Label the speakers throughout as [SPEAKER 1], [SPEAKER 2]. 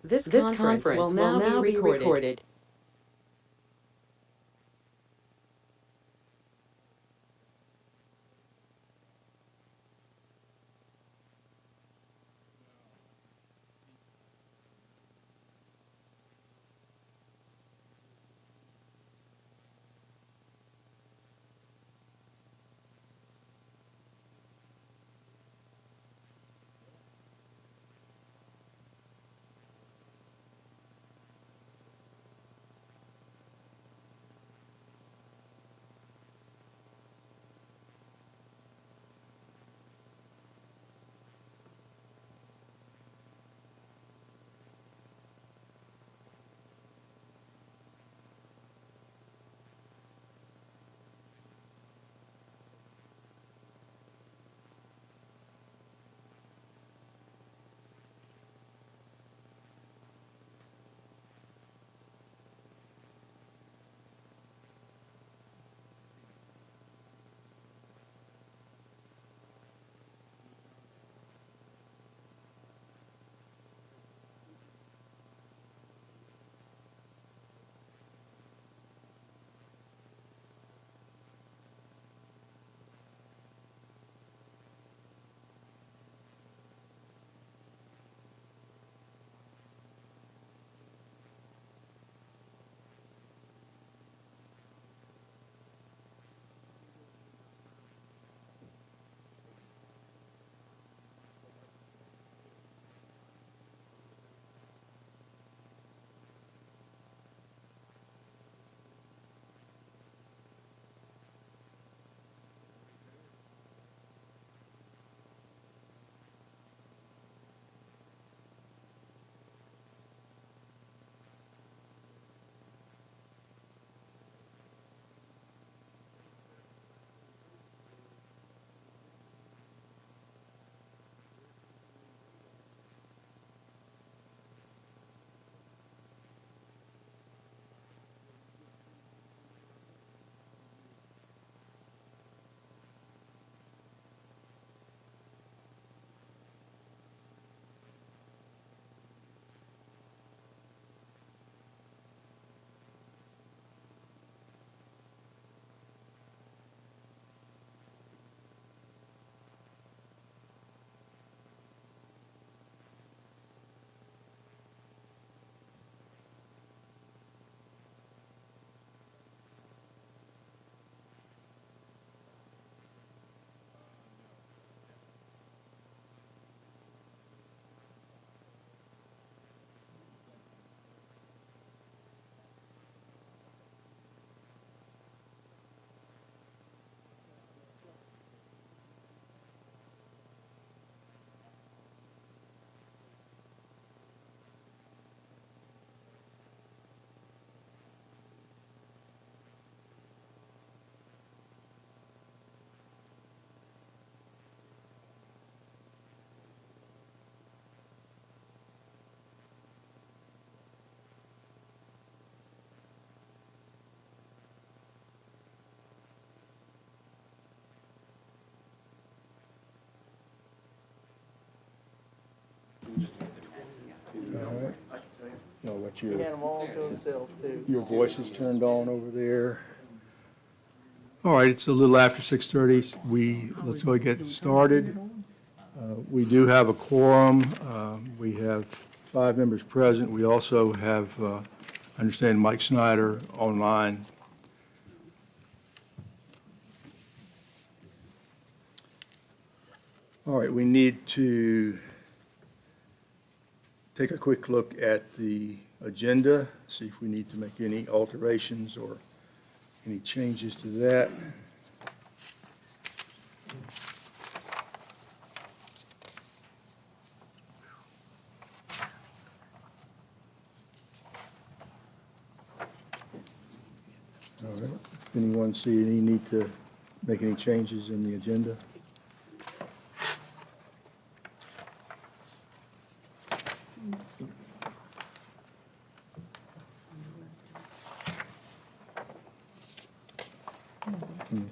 [SPEAKER 1] This conference will now be recorded.
[SPEAKER 2] All right. You know what
[SPEAKER 3] He had them all to himself, too.
[SPEAKER 2] your voice is turned on over there. All right, it's a little after 6:30. Let's go ahead and get started. We do have a quorum. We have 5 members present. We also have, I understand, Mike Snyder online. All right, we need to take a quick look at the agenda, see if we need to make any alterations or any changes to that. All right, does anyone see any need to make any changes in the agenda?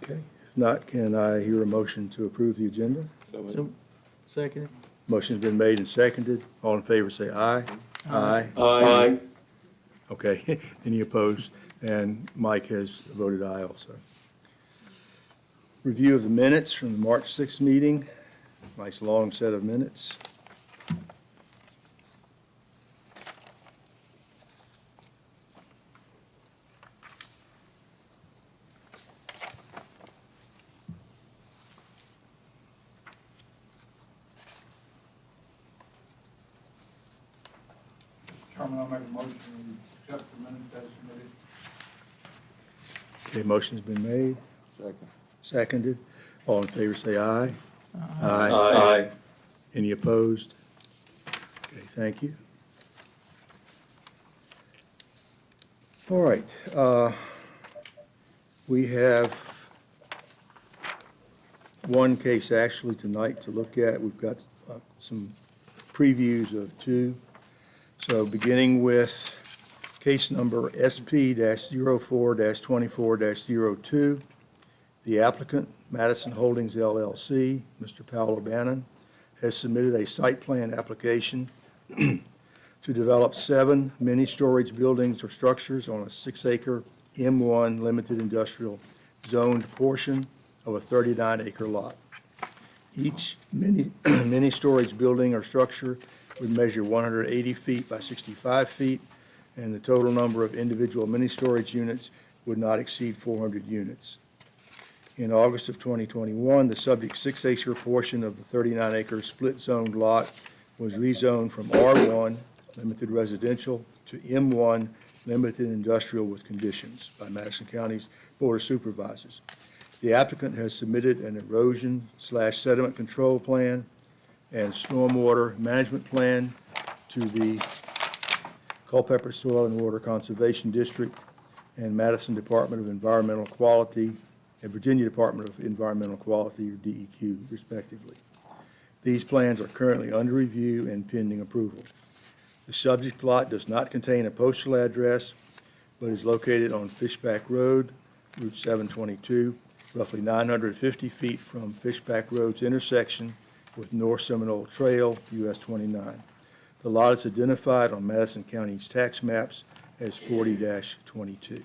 [SPEAKER 2] Okay, if not, can I hear a motion to approve the agenda?
[SPEAKER 3] So, second.
[SPEAKER 2] Motion's been made and seconded. All in favor, say aye. Aye.
[SPEAKER 4] Aye.
[SPEAKER 2] Okay, any opposed? And Mike has voted aye also. Review of the minutes from the March 6th meeting. Nice long set of minutes.
[SPEAKER 5] Chairman, I'll make a motion to accept the minutes as submitted.
[SPEAKER 2] Okay, motion's been made,
[SPEAKER 4] Second.
[SPEAKER 2] seconded. All in favor, say aye.
[SPEAKER 4] Aye.
[SPEAKER 2] Any opposed? Okay, thank you. All right, we have one case actually tonight to look at. We've got some previews of two. So beginning with case number SP-04-24-02, the applicant, Madison Holdings LLC, Mr. Powell O'Bannon, has submitted a site plan application to develop 7 mini-storage buildings or structures on a 6-acre M1 limited industrial zoned portion of a 39-acre lot. Each mini-storage building or structure would measure 180 feet by 65 feet, and the total number of individual mini-storage units would not exceed 400 units. In August of 2021, the subject 6-acre portion of the 39-acre split-zoned lot was rezoned from R1, limited residential, to M1, limited industrial with conditions by Madison County's Board of Supervisors. The applicant has submitted an erosion/sediment control plan and stormwater management plan to the Culpeper Soil and Water Conservation District and Madison Department of Environmental Quality and Virginia Department of Environmental Quality, or DEQ, respectively. These plans are currently under review and pending approval. The subject lot does not contain a postal address, but is located on Fishback Road, Route 722, roughly 950 feet from Fishback Road's intersection with North Seminole Trail, US 29. The lot is identified on Madison County's tax maps as 40-22.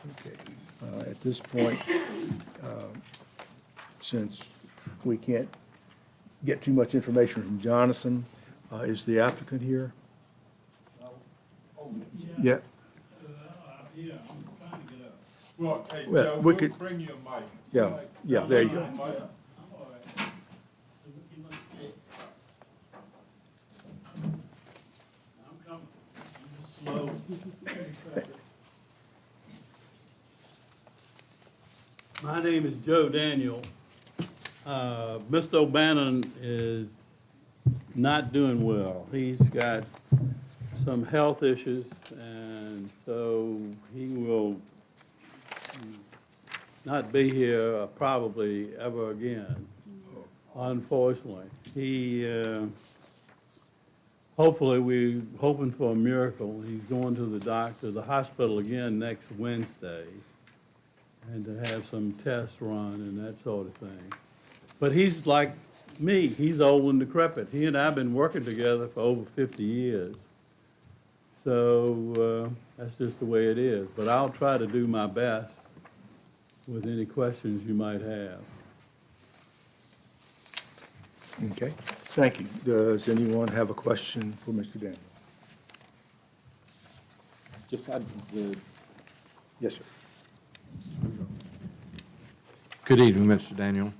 [SPEAKER 2] Okay, at this point, since we can't get too much information from Jonathan, is the applicant here? Yeah.
[SPEAKER 5] Yeah, I'm trying to get up. Well, hey,
[SPEAKER 2] Well,
[SPEAKER 5] Joe,
[SPEAKER 2] we
[SPEAKER 5] we'll
[SPEAKER 2] could-
[SPEAKER 5] bring you a mic.
[SPEAKER 2] Yeah, yeah, there you go.
[SPEAKER 5] Mic.
[SPEAKER 6] I'm coming. I'm just slow. My name is Joe Daniel. Mr. O'Bannon is not doing well. He's got some health issues, and so he will not be here probably ever again, unfortunately. Hopefully, we're hoping for a miracle. He's going to the hospital again next Wednesday, and to have some tests run and that sort of thing. But he's like me, he's old and decrepit. He and I have been working together for over 50 years. So that's just the way it is. But I'll try to do my best with any questions you might have.
[SPEAKER 2] Okay, thank you. Does anyone have a question for Mr. Daniel?
[SPEAKER 4] Just had the,
[SPEAKER 2] Yes, sir.
[SPEAKER 7] Good evening, Mr. Daniel.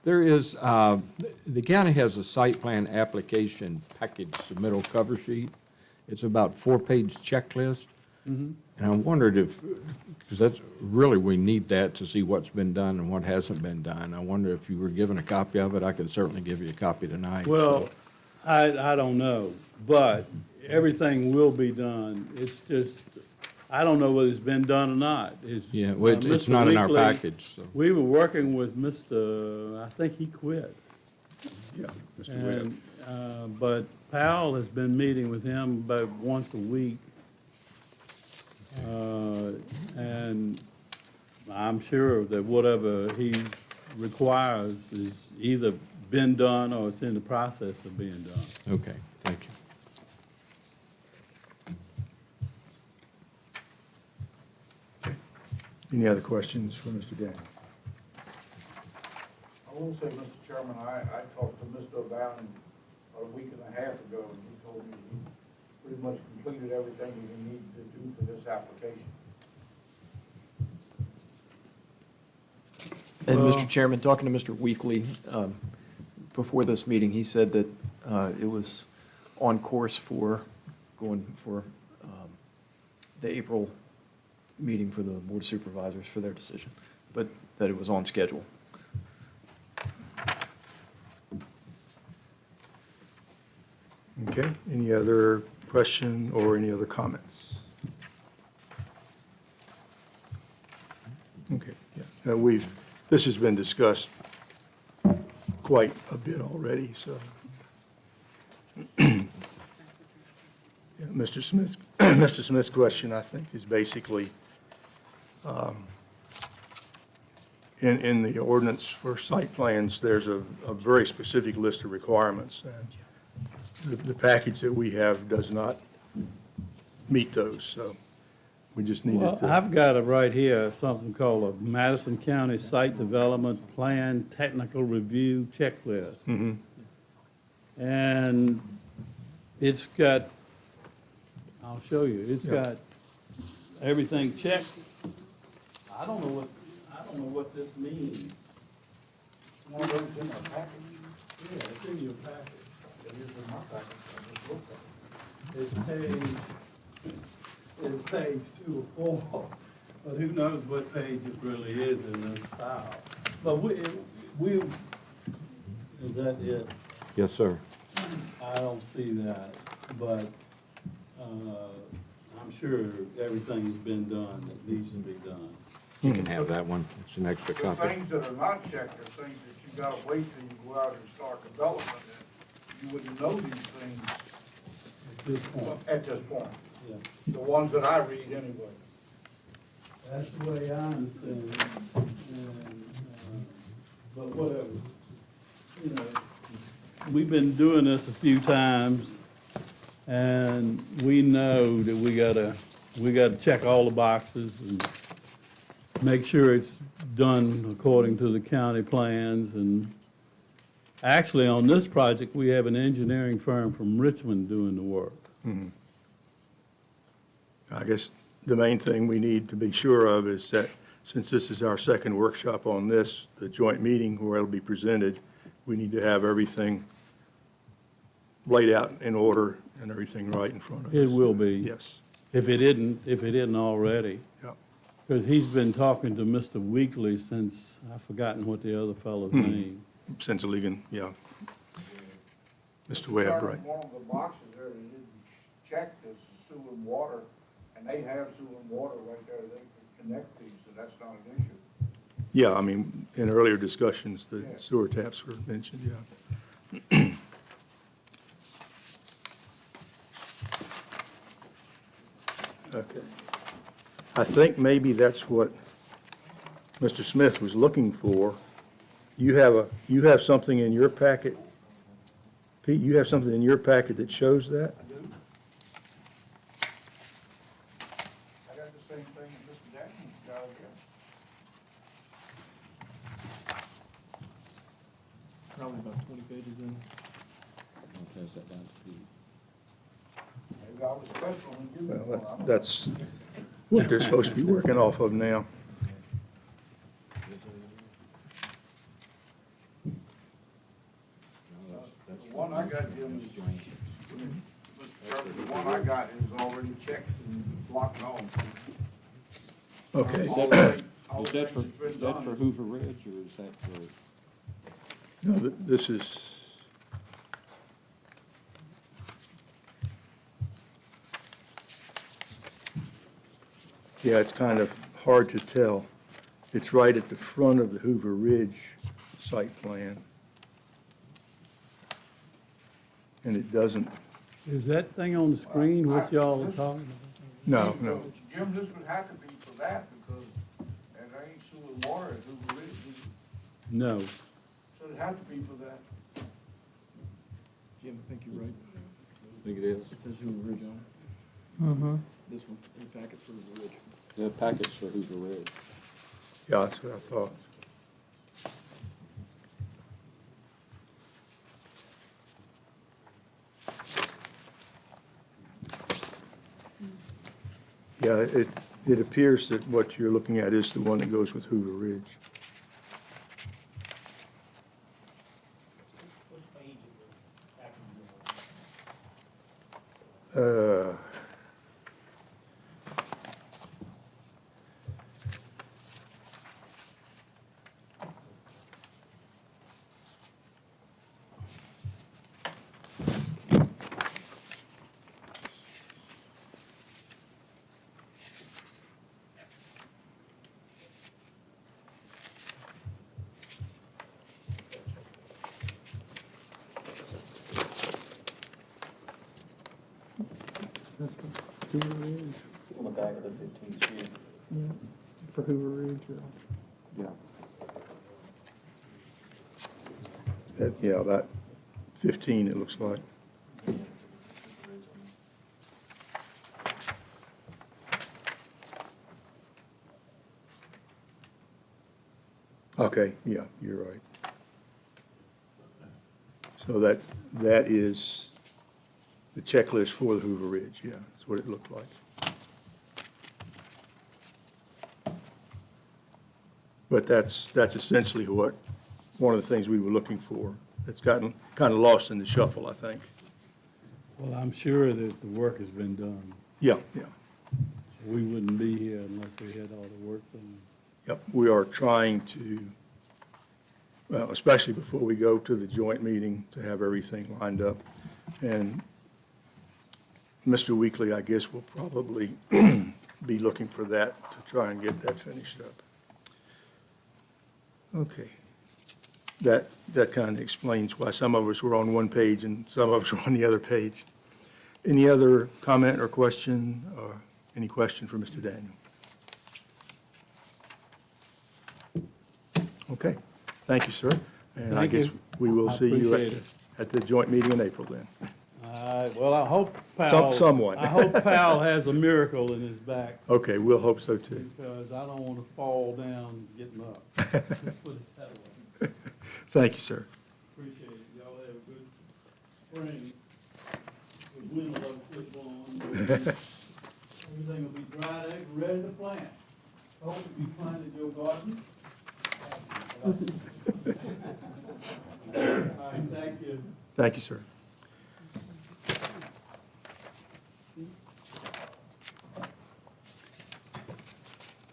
[SPEAKER 7] There is, the county has a site plan application package submittal cover sheet. It's about 4-page checklist. And I wondered if, because that's, really, we need that to see what's been done and what hasn't been done. I wonder if you were given a copy of it. I could certainly give you a copy tonight.
[SPEAKER 6] Well, I don't know, but everything will be done. It's just, I don't know whether it's been done or not.
[SPEAKER 7] Yeah, well, it's
[SPEAKER 6] Mr.
[SPEAKER 7] not in our
[SPEAKER 6] Weekly,
[SPEAKER 7] package, so.
[SPEAKER 6] We were working with Mr., I think he quit.
[SPEAKER 2] Yeah, Mr. Webb.
[SPEAKER 6] And, but Powell has been meeting with him about once a week. And I'm sure that whatever he requires is either been done or it's in the process of being done.
[SPEAKER 7] Okay, thank you.
[SPEAKER 2] Any other questions for Mr. Daniel?
[SPEAKER 5] I will say, Mr. Chairman, I talked to Mr. O'Bowden a week and a half ago, and he told me he pretty much completed everything he needed to do for this application.
[SPEAKER 3] And
[SPEAKER 6] Well-
[SPEAKER 3] Mr. Chairman, talking to Mr. Weekly, before this meeting, he said that it was on course for going for the April meeting for the Board of Supervisors for their decision, but that it was on schedule.
[SPEAKER 2] Okay, any other question or any other comments? Okay, yeah, this has been discussed quite a bit already, so. Yeah, Mr. Smith's, Mr. Smith's question, I think, is basically, in the ordinance for site plans, there's a very specific list of requirements, and the package that we have does not meet those, so we just needed
[SPEAKER 6] Well,
[SPEAKER 2] to.
[SPEAKER 6] I've got it right here, something called a Madison County Site Development Plan Technical Review Checklist.
[SPEAKER 2] Mhm.
[SPEAKER 6] And it's got, I'll show you, it's
[SPEAKER 2] Yeah.
[SPEAKER 6] got everything checked. I don't know what this means.
[SPEAKER 5] One of those in our package.
[SPEAKER 6] Yeah, it's in your packet.
[SPEAKER 5] It is in my package. I just looked at it.
[SPEAKER 6] It's page 2 or 4, but who knows what page it really is in this file. But we, is that it?
[SPEAKER 7] Yes, sir.
[SPEAKER 6] I don't see that, but, I'm sure everything's been done that needs to be done.
[SPEAKER 7] You can have that one. It's an extra
[SPEAKER 5] The
[SPEAKER 7] copy.
[SPEAKER 5] things that are not checked are things that you gotta wait till you go out and start development, and you wouldn't know these things
[SPEAKER 6] At this point,
[SPEAKER 5] at this point.
[SPEAKER 6] yeah.
[SPEAKER 5] The ones that I read anyway.
[SPEAKER 6] That's the way I understand it, and, but whatever. You know, we've been doing this a few times, and we know that we gotta check all the boxes and make sure it's done according to the county plans, and actually, on this project, we have an engineering firm from Richmond doing the work.
[SPEAKER 2] I guess the main thing we need to be sure of is that, since this is our second workshop on this, the joint meeting where it'll be presented, we need to have everything laid out in order and everything right in front of us.
[SPEAKER 6] It will be.
[SPEAKER 2] Yes,
[SPEAKER 6] If it isn't already.
[SPEAKER 2] yeah.
[SPEAKER 6] Because he's been talking to Mr. Weekly since, I've forgotten what the other fellow's name.
[SPEAKER 2] Since Legan, yeah. Mr. Webb, right.
[SPEAKER 5] One of the boxes there that didn't check is sewer and water, and they have sewer and water right there, they can connect these, so that's not an issue.
[SPEAKER 2] Yeah, I mean, in earlier discussions, the
[SPEAKER 5] Yeah.
[SPEAKER 2] sewer taps were mentioned, yeah. Okay. I think maybe that's what Mr. Smith was looking for. You have something in your packet, Pete, you have something in your packet that shows that?
[SPEAKER 5] I do. I got the same thing as Mr. Daniels got over here.
[SPEAKER 3] Probably about 20 pages in.
[SPEAKER 4] I'll pass that down to Pete.
[SPEAKER 5] Maybe I was special when you were.
[SPEAKER 2] Well, that's what they're supposed to be working off of now.
[SPEAKER 5] The one I got, Jim, is, the one I got is already checked and blocked on.
[SPEAKER 2] Okay.
[SPEAKER 5] All the things- all
[SPEAKER 4] Is
[SPEAKER 5] the
[SPEAKER 4] that for,
[SPEAKER 5] things that's
[SPEAKER 4] is
[SPEAKER 5] been
[SPEAKER 4] that for
[SPEAKER 5] done.
[SPEAKER 4] Hoover Ridge, or is that for?
[SPEAKER 2] No, this is, yeah, it's kind of hard to tell. It's right at the front of the Hoover Ridge site plan. And it doesn't,
[SPEAKER 6] Is that thing on the screen what y'all are talking about?
[SPEAKER 2] no, no.
[SPEAKER 5] Jim, this would have to be for that, because there ain't sewer and water at Hoover Ridge,
[SPEAKER 6] No.
[SPEAKER 5] so it'd have to be for that.
[SPEAKER 3] Jim, I think you're right.
[SPEAKER 7] I think it is.
[SPEAKER 3] It says Hoover Ridge on it. This one, the packet's for Hoover Ridge.
[SPEAKER 4] The packets for Hoover Ridge.
[SPEAKER 2] Yeah, that's what I thought. Yeah, it appears that what you're looking at is the one that goes with Hoover Ridge. Uh,
[SPEAKER 3] It's on the back of the 15 sheet.
[SPEAKER 8] For Hoover Ridge,
[SPEAKER 3] Yeah.
[SPEAKER 2] Yeah, about 15, it looks like. Okay, yeah, you're right. So that is the checklist for the Hoover Ridge, yeah, that's what it looked like. But that's essentially one of the things we were looking for. It's gotten kind of lost in the shuffle, I think.
[SPEAKER 6] Well, I'm sure that the work has been done.
[SPEAKER 2] Yeah, yeah.
[SPEAKER 6] We wouldn't be here unless we had all the work done.
[SPEAKER 2] Yep, we are trying to, well, especially before we go to the joint meeting, to have everything lined up. And Mr. Weekly, I guess, will probably be looking for that to try and get that finished up. Okay. That kind of explains why some of us were on one page and some of us were on the other page. Any other comment or question, or any question for Mr. Daniel? Okay, thank you, sir. And I
[SPEAKER 6] Thank
[SPEAKER 2] guess
[SPEAKER 6] you.
[SPEAKER 2] we will
[SPEAKER 6] I
[SPEAKER 2] see you
[SPEAKER 6] appreciate it.
[SPEAKER 2] at the joint meeting in April then.
[SPEAKER 6] All right, well, I hope Powell.
[SPEAKER 2] Somewhat.
[SPEAKER 6] I hope Powell has a miracle in his back,
[SPEAKER 2] Okay, we'll hope so too.
[SPEAKER 6] because I don't want to fall down getting up. Let's put it that way.
[SPEAKER 2] Thank you, sir.
[SPEAKER 6] Appreciate it. Y'all have a good spring. The wind will flip on. Everything will be dried up, ready to plant. Hope you planted your garden. All right, thank you.
[SPEAKER 2] Thank you, sir.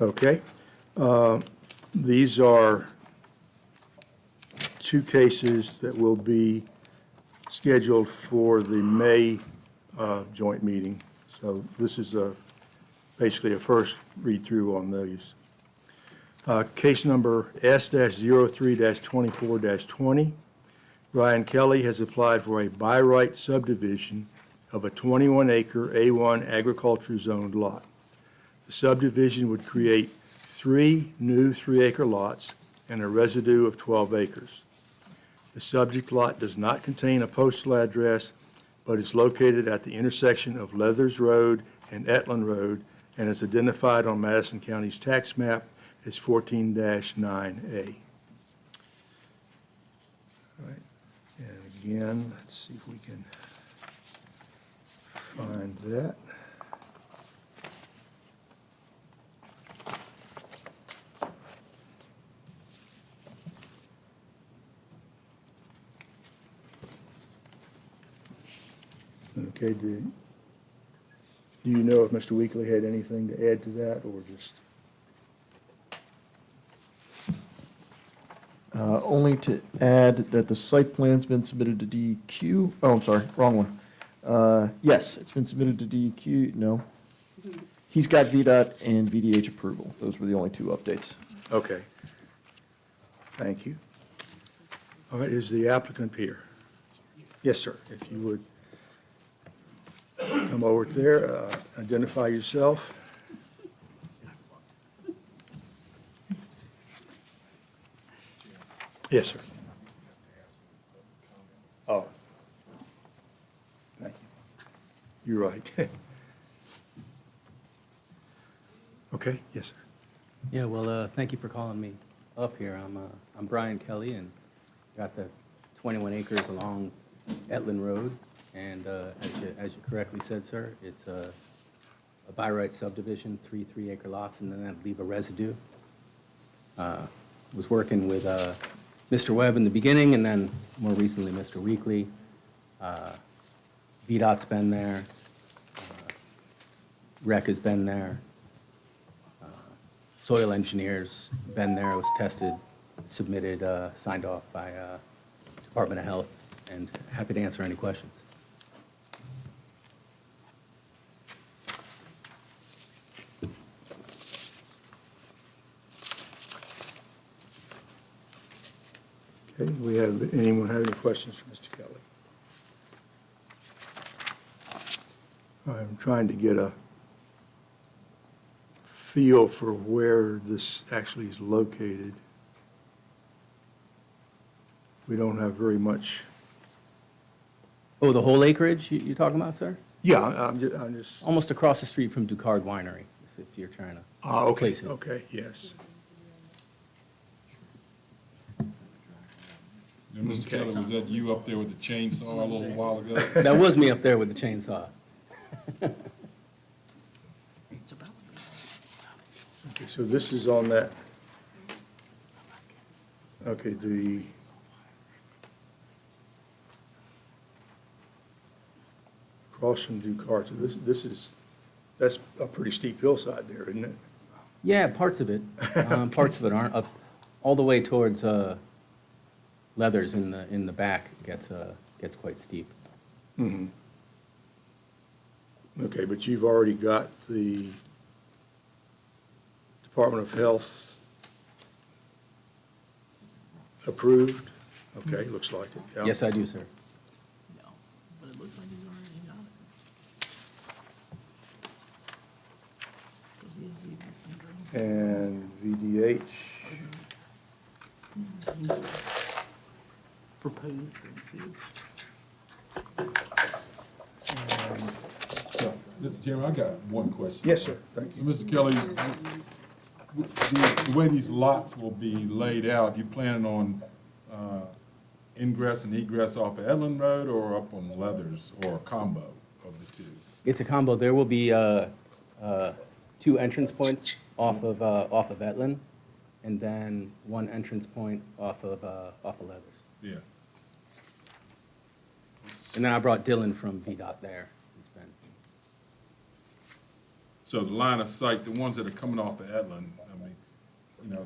[SPEAKER 2] Okay. These are two cases that will be scheduled for the May joint meeting. So this is basically a first read-through on those. Case number S-03-24-20. Ryan Kelly has applied for a by right subdivision of a 21-acre A1 agriculture zoned lot. The subdivision would create 3 new 3-acre lots and a residue of 12 acres. The subject lot does not contain a postal address, but is located at the intersection of Leathers Road and Etland Road and is identified on Madison County's tax map as 14-9A. All right, and again, let's see if we can find that. Okay, do you know if Mr. Weekly had anything to add to that, or just?
[SPEAKER 3] Only to add that the site plan's been submitted to DEQ. Oh, I'm sorry, wrong one. Yes, it's been submitted to DEQ. No. He's got VDOT and VDH approval. Those were the only two updates.
[SPEAKER 2] Okay. Thank you. All right, is the applicant here? Yes, sir, if you would come over there, identify yourself. Yes, sir. Oh, you're right. Okay, yes, sir.
[SPEAKER 9] Yeah, well, thank you for calling me up here. I'm Brian Kelly, and got the 21 acres along Etland Road. And as you correctly said, sir, it's a by right subdivision, 3 3-acre lots, and then I'd leave a residue. Was working with Mr. Webb in the beginning, and then more recently, Mr. Weekly. VDOT's been there. REC has been there. Soil engineers been there, was tested, submitted, signed off by Department of Health, and happy to answer any questions.
[SPEAKER 2] Okay, anyone have any questions for Mr. Kelly? I'm trying to get a feel for where this actually is located. We don't have very much.
[SPEAKER 9] Oh, the whole acreage you're talking about, sir?
[SPEAKER 2] Yeah, I'm just,
[SPEAKER 9] Almost across the street from Ducard Winery, if you're trying to.
[SPEAKER 2] okay,
[SPEAKER 9] place it.
[SPEAKER 2] okay, yes.
[SPEAKER 10] And Mr.
[SPEAKER 2] Okay.
[SPEAKER 10] Kelly, was that you up there with the chainsaw a little while ago?
[SPEAKER 9] That was me up there with the chainsaw.
[SPEAKER 2] Okay, so this is on that, okay, across from Ducard, so that's a pretty steep hillside there, isn't it?
[SPEAKER 9] Yeah, parts of it. Parts of it aren't up, all the way towards Leathers in the back gets quite steep.
[SPEAKER 2] Mm-hmm. Okay, but you've already got the Department of Health approved? Okay, looks like it, yeah.
[SPEAKER 9] Yes, I do, sir.
[SPEAKER 8] But it looks like he's already got it. 'Cause he has the existing drainage.
[SPEAKER 2] And VDH,
[SPEAKER 8] Proposed drainage.
[SPEAKER 10] Mr. Chairman, I got one question.
[SPEAKER 2] yes, sir, thank
[SPEAKER 10] So,
[SPEAKER 2] you.
[SPEAKER 10] Mr. Kelly, the way these lots will be laid out, you planning on ingress and egress off of Edlin Road or up on Leathers, or a combo of the two?
[SPEAKER 9] It's a combo. There will be 2 entrance points off of Etland, and then 1 entrance point off of Leathers.
[SPEAKER 10] Yeah.
[SPEAKER 9] And then I brought Dylan from VDOT there. He's been.
[SPEAKER 10] So the line of sight, the ones that are coming off of Edlin, I mean, you know,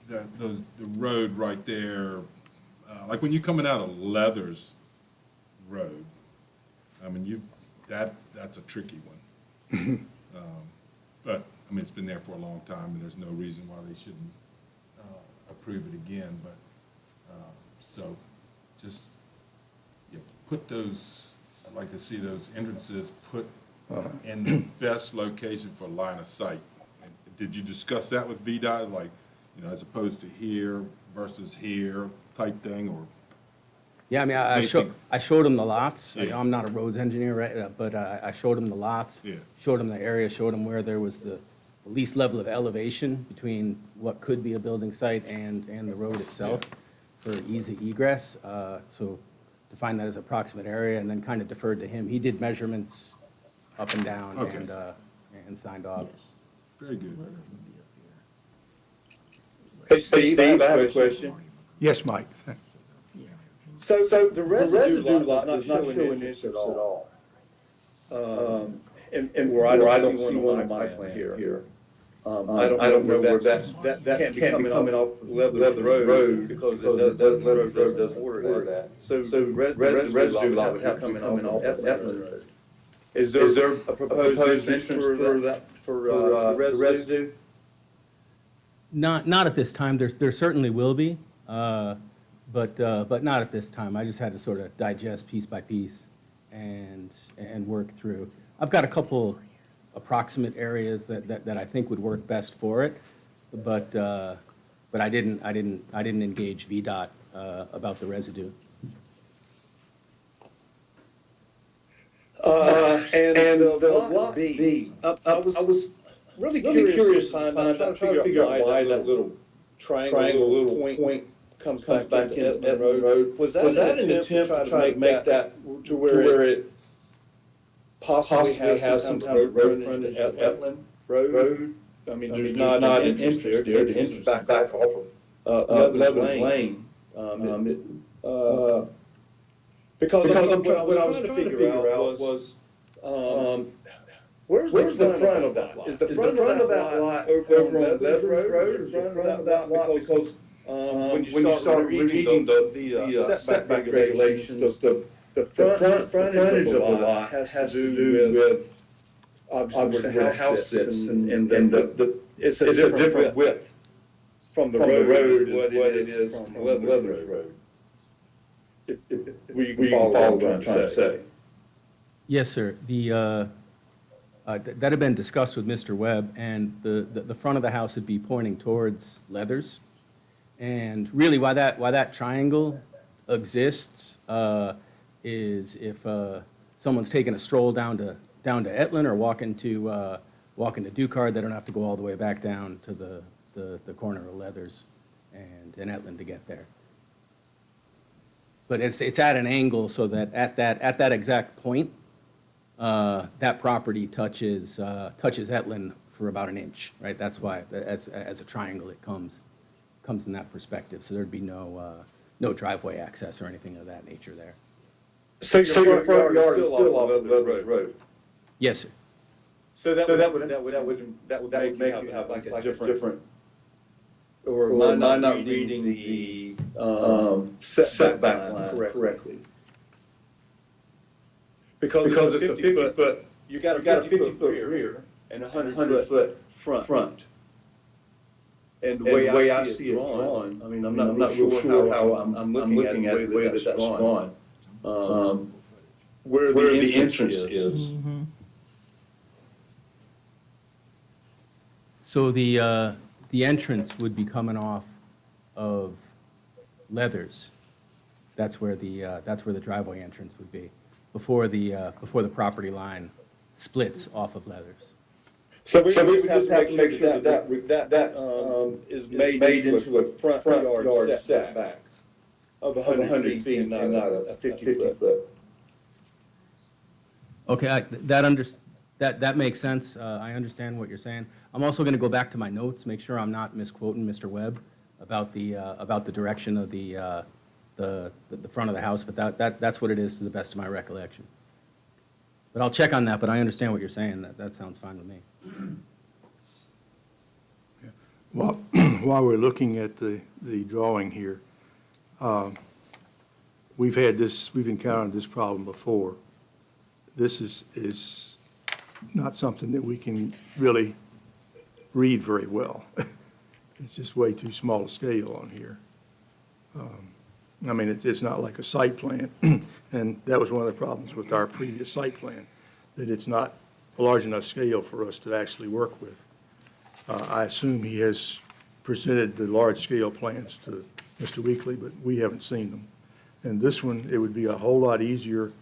[SPEAKER 10] the road right there, like when you're coming out of Leathers Road, I mean, that's a tricky one. But, I mean, it's been there for a long time, and there's no reason why they shouldn't approve it again, but, so, just, you put those, I'd like to see those entrances put in the best location for line of sight. And did you discuss that with VDOT, like, you know, as opposed to here versus here type thing, or?
[SPEAKER 9] Yeah, I mean,
[SPEAKER 10] They think-
[SPEAKER 9] I showed him the lots.
[SPEAKER 10] Yeah.
[SPEAKER 9] I'm not a roads engineer, right, but I showed him the lots.
[SPEAKER 10] Yeah.
[SPEAKER 9] Showed him the area, showed him where there was the least level of elevation between what could be a building site and the road itself for easy egress. So defined that as approximate area, and then kind of deferred to him. He did measurements up and down
[SPEAKER 10] Okay.
[SPEAKER 9] and signed off.
[SPEAKER 10] Very good.
[SPEAKER 11] Hey, Steve, I have a question.
[SPEAKER 2] Yes, Mike,
[SPEAKER 11] So the residue lot does not show an interest at all. And where I don't see one on my plan here. I don't know where that can't be coming off Leather Road because Leather Road doesn't order that. So the residue lot would have to be coming off Etland Road. Is there a proposed entrance for the residue?
[SPEAKER 9] Not at this time. There certainly will be, but not at this time. I just had to sort of digest piece by piece and work through. I've got a couple approximate areas that I think would work best for it, but I didn't engage VDOT about the residue.
[SPEAKER 11] And the lot B, I was really curious to trying to figure out why that little triangle, little point comes back in Etna Road. Was that an attempt to try to make that to where it possibly has some kind of road frontage at Etna Road? I mean, there's not an entrance there, the entrance back off of Leather's Lane. Because what I was trying to figure out was, where's the front of that lot? Is the front of that lot over on Leather's Road, or the front of that lot? Because when you start reading the setback regulations, the frontage of the lot has to do with obviously where the house sits, and it's a different width from the road is what it is from Leather's Road. If you can follow what I'm trying to say.
[SPEAKER 9] Yes, sir. That had been discussed with Mr. Webb, and the front of the house would be pointing towards Leathers. And really, why that triangle exists is if someone's taking a stroll down to Etland or walking to Ducard, they don't have to go all the way back down to the corner of Leathers and Etland to get there. But it's at an angle so that at that exact point, that property touches Etland for about an inch, right? That's why, as a triangle, it comes in that perspective. So there'd be no driveway access or anything of that nature there.
[SPEAKER 11] So your front yard is still off of Leather's Road?
[SPEAKER 9] Yes, sir.
[SPEAKER 11] So that would make you have like a different, or am I not reading the setback line correctly? Because it's a 50-foot, you got a 50-foot rear and a 100-foot front. And the way I see it drawn, I mean, I'm not real sure how I'm looking at the way that that's drawn. Where the entrance is.
[SPEAKER 9] So the entrance would be coming off of Leathers. That's where the driveway entrance would be before the property line splits off of Leathers.
[SPEAKER 11] So we just have to make sure that is made into a front yard setback of 100 feet and not a 50-foot.
[SPEAKER 9] Okay, that makes sense. I understand what you're saying. I'm also going to go back to my notes, make sure I'm not misquoting Mr. Webb about the direction of the front of the house, but that's what it is to the best of my recollection. But I'll check on that, but I understand what you're saying. That sounds fine with me.
[SPEAKER 2] Well, while we're looking at the drawing here, we've encountered this problem before. This is not something that we can really read very well. It's just way too small a scale on here. I mean, it's not like a site plan, and that was one of the problems with our previous site plan, that it's not a large enough scale for us to actually work with. I assume he has presented the large-scale plans to Mr. Weekly, but we haven't seen them. And this one, it would be a whole lot easier,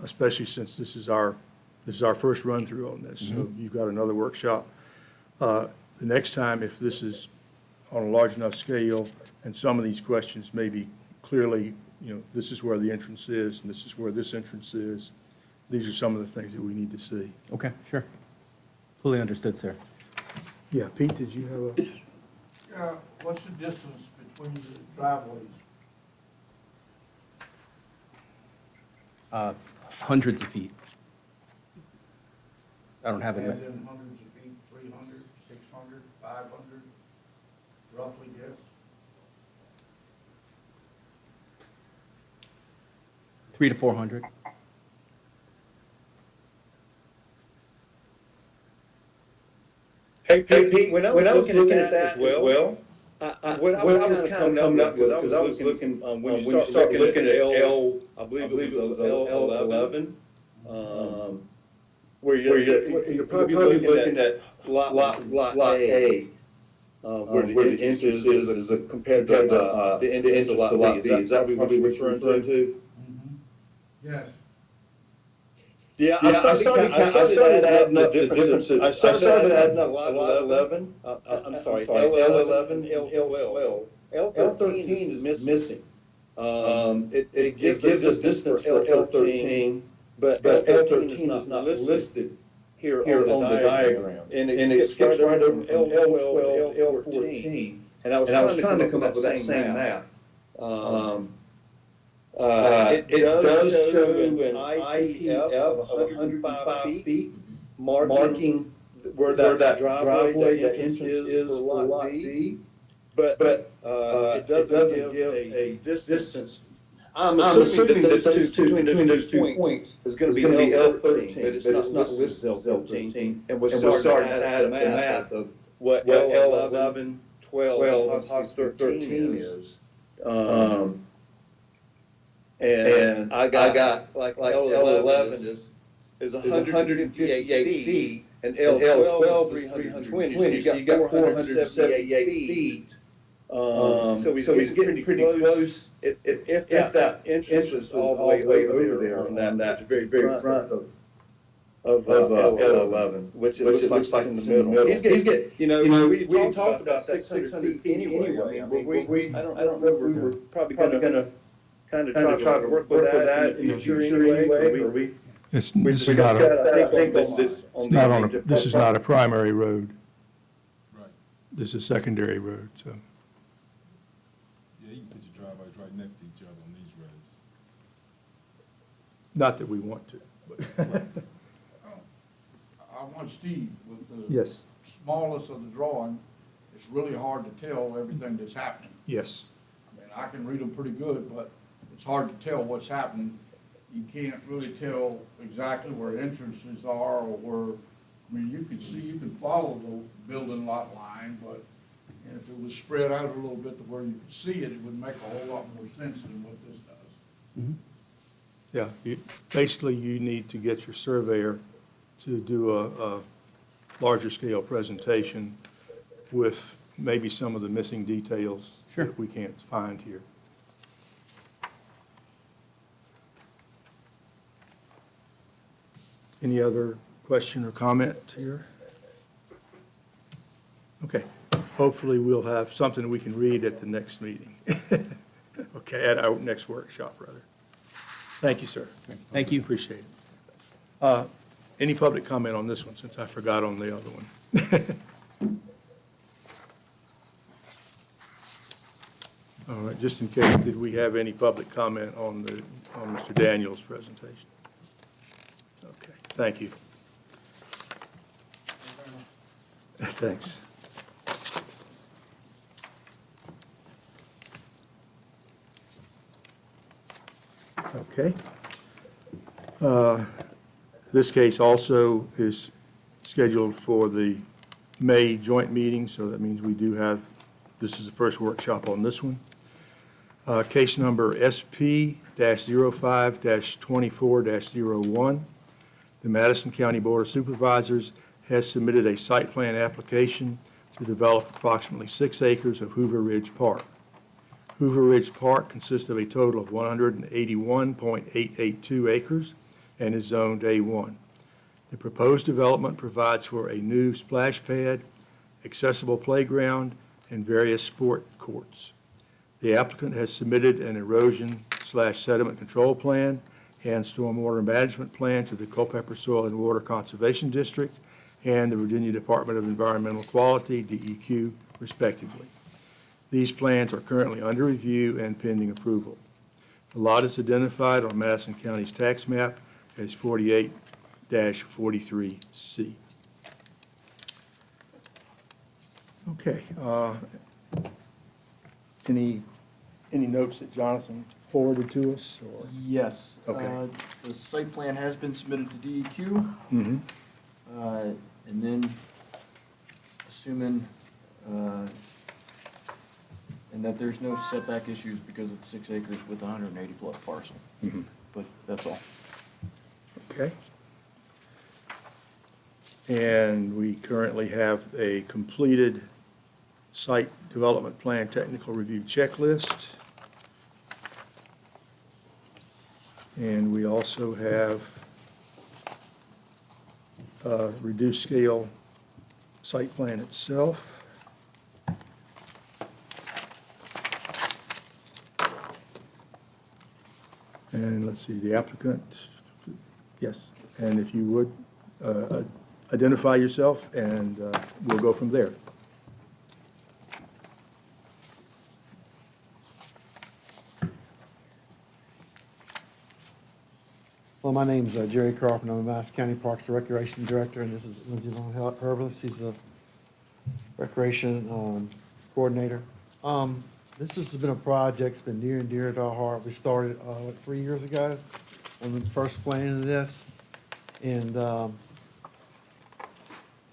[SPEAKER 2] especially since this is our first run-through on this. So you've got another workshop. The next time, if this is on a large enough scale, and some of these questions may be clearly, this is where the entrance is, and this is where this entrance is. These are some of the things that we need to see.
[SPEAKER 9] Okay, sure. Fully understood, sir.
[SPEAKER 2] Yeah, Pete, did you have a?
[SPEAKER 5] What's the distance between the driveways?
[SPEAKER 9] Hundreds of feet. I don't have it.
[SPEAKER 5] As in hundreds of feet, 300, 600, 500, roughly guess?
[SPEAKER 9] $300 to $400.
[SPEAKER 11] Hey Pete, when I was looking at that as well, what I was kind of coming up with, because I was looking, when you start looking at I believe it was L11, where you're probably looking at lot A, where the entrance is compared to the entrance to lot B. Is that probably what you're referring to?
[SPEAKER 5] Yes.
[SPEAKER 11] Yeah, I started adding up the differences. I started adding up lot 11, I'm sorry, L11, L12. L13 is missing. It gives us distance for L13, but L13 is not listed here on the diagram. And it skips right over from L12 to L14. And I was trying to come up with that same map. It does show an IPF of 105 feet, marking where that driveway, that entrance is for lot D. But it doesn't give a distance. I'm assuming that between those two points is gonna be L13, but it's not listed as L13. And we're starting to add the math of what L11, 12, and possibly 13 is. And I got like L11 is 158 feet, and L12 is 320, so you got 478 feet. So we're getting pretty close, if that entrance is all the way over there on that very front of L11, which it looks like in the middle. He's getting, we talked about that 600 feet anyway. I mean, I don't know if we were probably gonna kind of try to work with that in the future anyway, or we.
[SPEAKER 2] This is not a,
[SPEAKER 11] I think this
[SPEAKER 2] this is not a primary road.
[SPEAKER 10] Right.
[SPEAKER 2] This is a secondary road, so.
[SPEAKER 10] Yeah, you can put your driveways right next to each other on these roads.
[SPEAKER 2] Not that we want to, but.
[SPEAKER 5] I want Steve, with the
[SPEAKER 2] Yes,
[SPEAKER 5] smallness of the drawing, it's really hard to tell everything that's happening.
[SPEAKER 2] yes.
[SPEAKER 5] I mean, I can read them pretty good, but it's hard to tell what's happening. You can't really tell exactly where entrances are or where, I mean, you can follow the building lot line, but if it was spread out a little bit to where you could see it, it would make a whole lot more sense than what this does.
[SPEAKER 2] Yeah, basically you need to get your surveyor to do a larger scale presentation with maybe some of the missing details that we can't find here. Any other question or comment here? Okay, hopefully we'll have something we can read at the next meeting. Okay, at our next workshop, rather. Thank you, sir.
[SPEAKER 9] Thank you.
[SPEAKER 2] Appreciate it. Any public comment on this one, since I forgot on the other one? All right, just in case, did we have any public comment on Mr. Daniels' presentation? Okay, thank you. Thanks. Okay. This case also is scheduled for the May joint meeting, so that means we do have, this is the first workshop on this one. Case number SP-05-24-01. The Madison County Board of Supervisors has submitted a site plan application to develop approximately 6 acres of Hoover Ridge Park. Hoover Ridge Park consists of a total of 181.882 acres and is zoned A1. The proposed development provides for a new splash pad, accessible playground, and various sport courts. The applicant has submitted an erosion/sediment control plan and stormwater management plan to the Culpeper Soil and Water Conservation District and the Virginia Department of Environmental Quality, DEQ, respectively. These plans are currently under review and pending approval. The lot is identified on Madison County's tax map as 48-43C. Okay. Any notes that Jonathan forwarded to us, or?
[SPEAKER 3] Yes.
[SPEAKER 2] Okay.
[SPEAKER 3] The site plan has been submitted to DEQ,
[SPEAKER 2] Mm-hmm.
[SPEAKER 3] and then assuming, and that there's no setback issues because it's 6 acres with 180 plus parcel.
[SPEAKER 2] Mhm.
[SPEAKER 3] But that's all.
[SPEAKER 2] Okay. And we currently have a completed site development plan technical review checklist. And we also have reduced scale site plan itself. And let's see, the applicant, yes, and if you would, identify yourself, and we'll go from there.
[SPEAKER 12] Well, my name's Jerry Crawford. I'm the Madison County Parks and Recreation Director, and this is Lindsay Long Herbert. She's the Recreation Coordinator. This has been a project that's been near and dear to our heart. We started, 3 years ago when we first planned this. And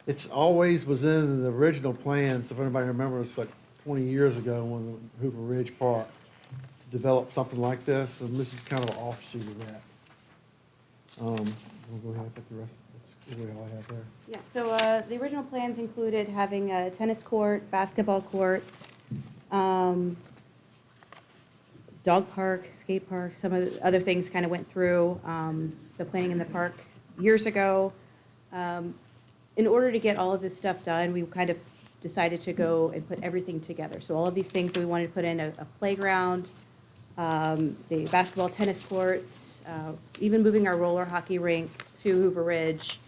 [SPEAKER 12] it's always was in the original plans, if anybody remembers, like 20 years ago when Hoover Ridge Park to develop something like this, and this is kind of an offshoot of that. We'll go ahead and put the rest, that's really all I have there.
[SPEAKER 13] Yeah, so the original plans included having a tennis court, basketball courts, dog park, skate park, some of the other things kind of went through the planning in the park years ago. In order to get all of this stuff done, we kind of decided to go and put everything together. So all of these things that we wanted to put in, a playground, the basketball, tennis courts, even moving our roller hockey rink to Hoover Ridge.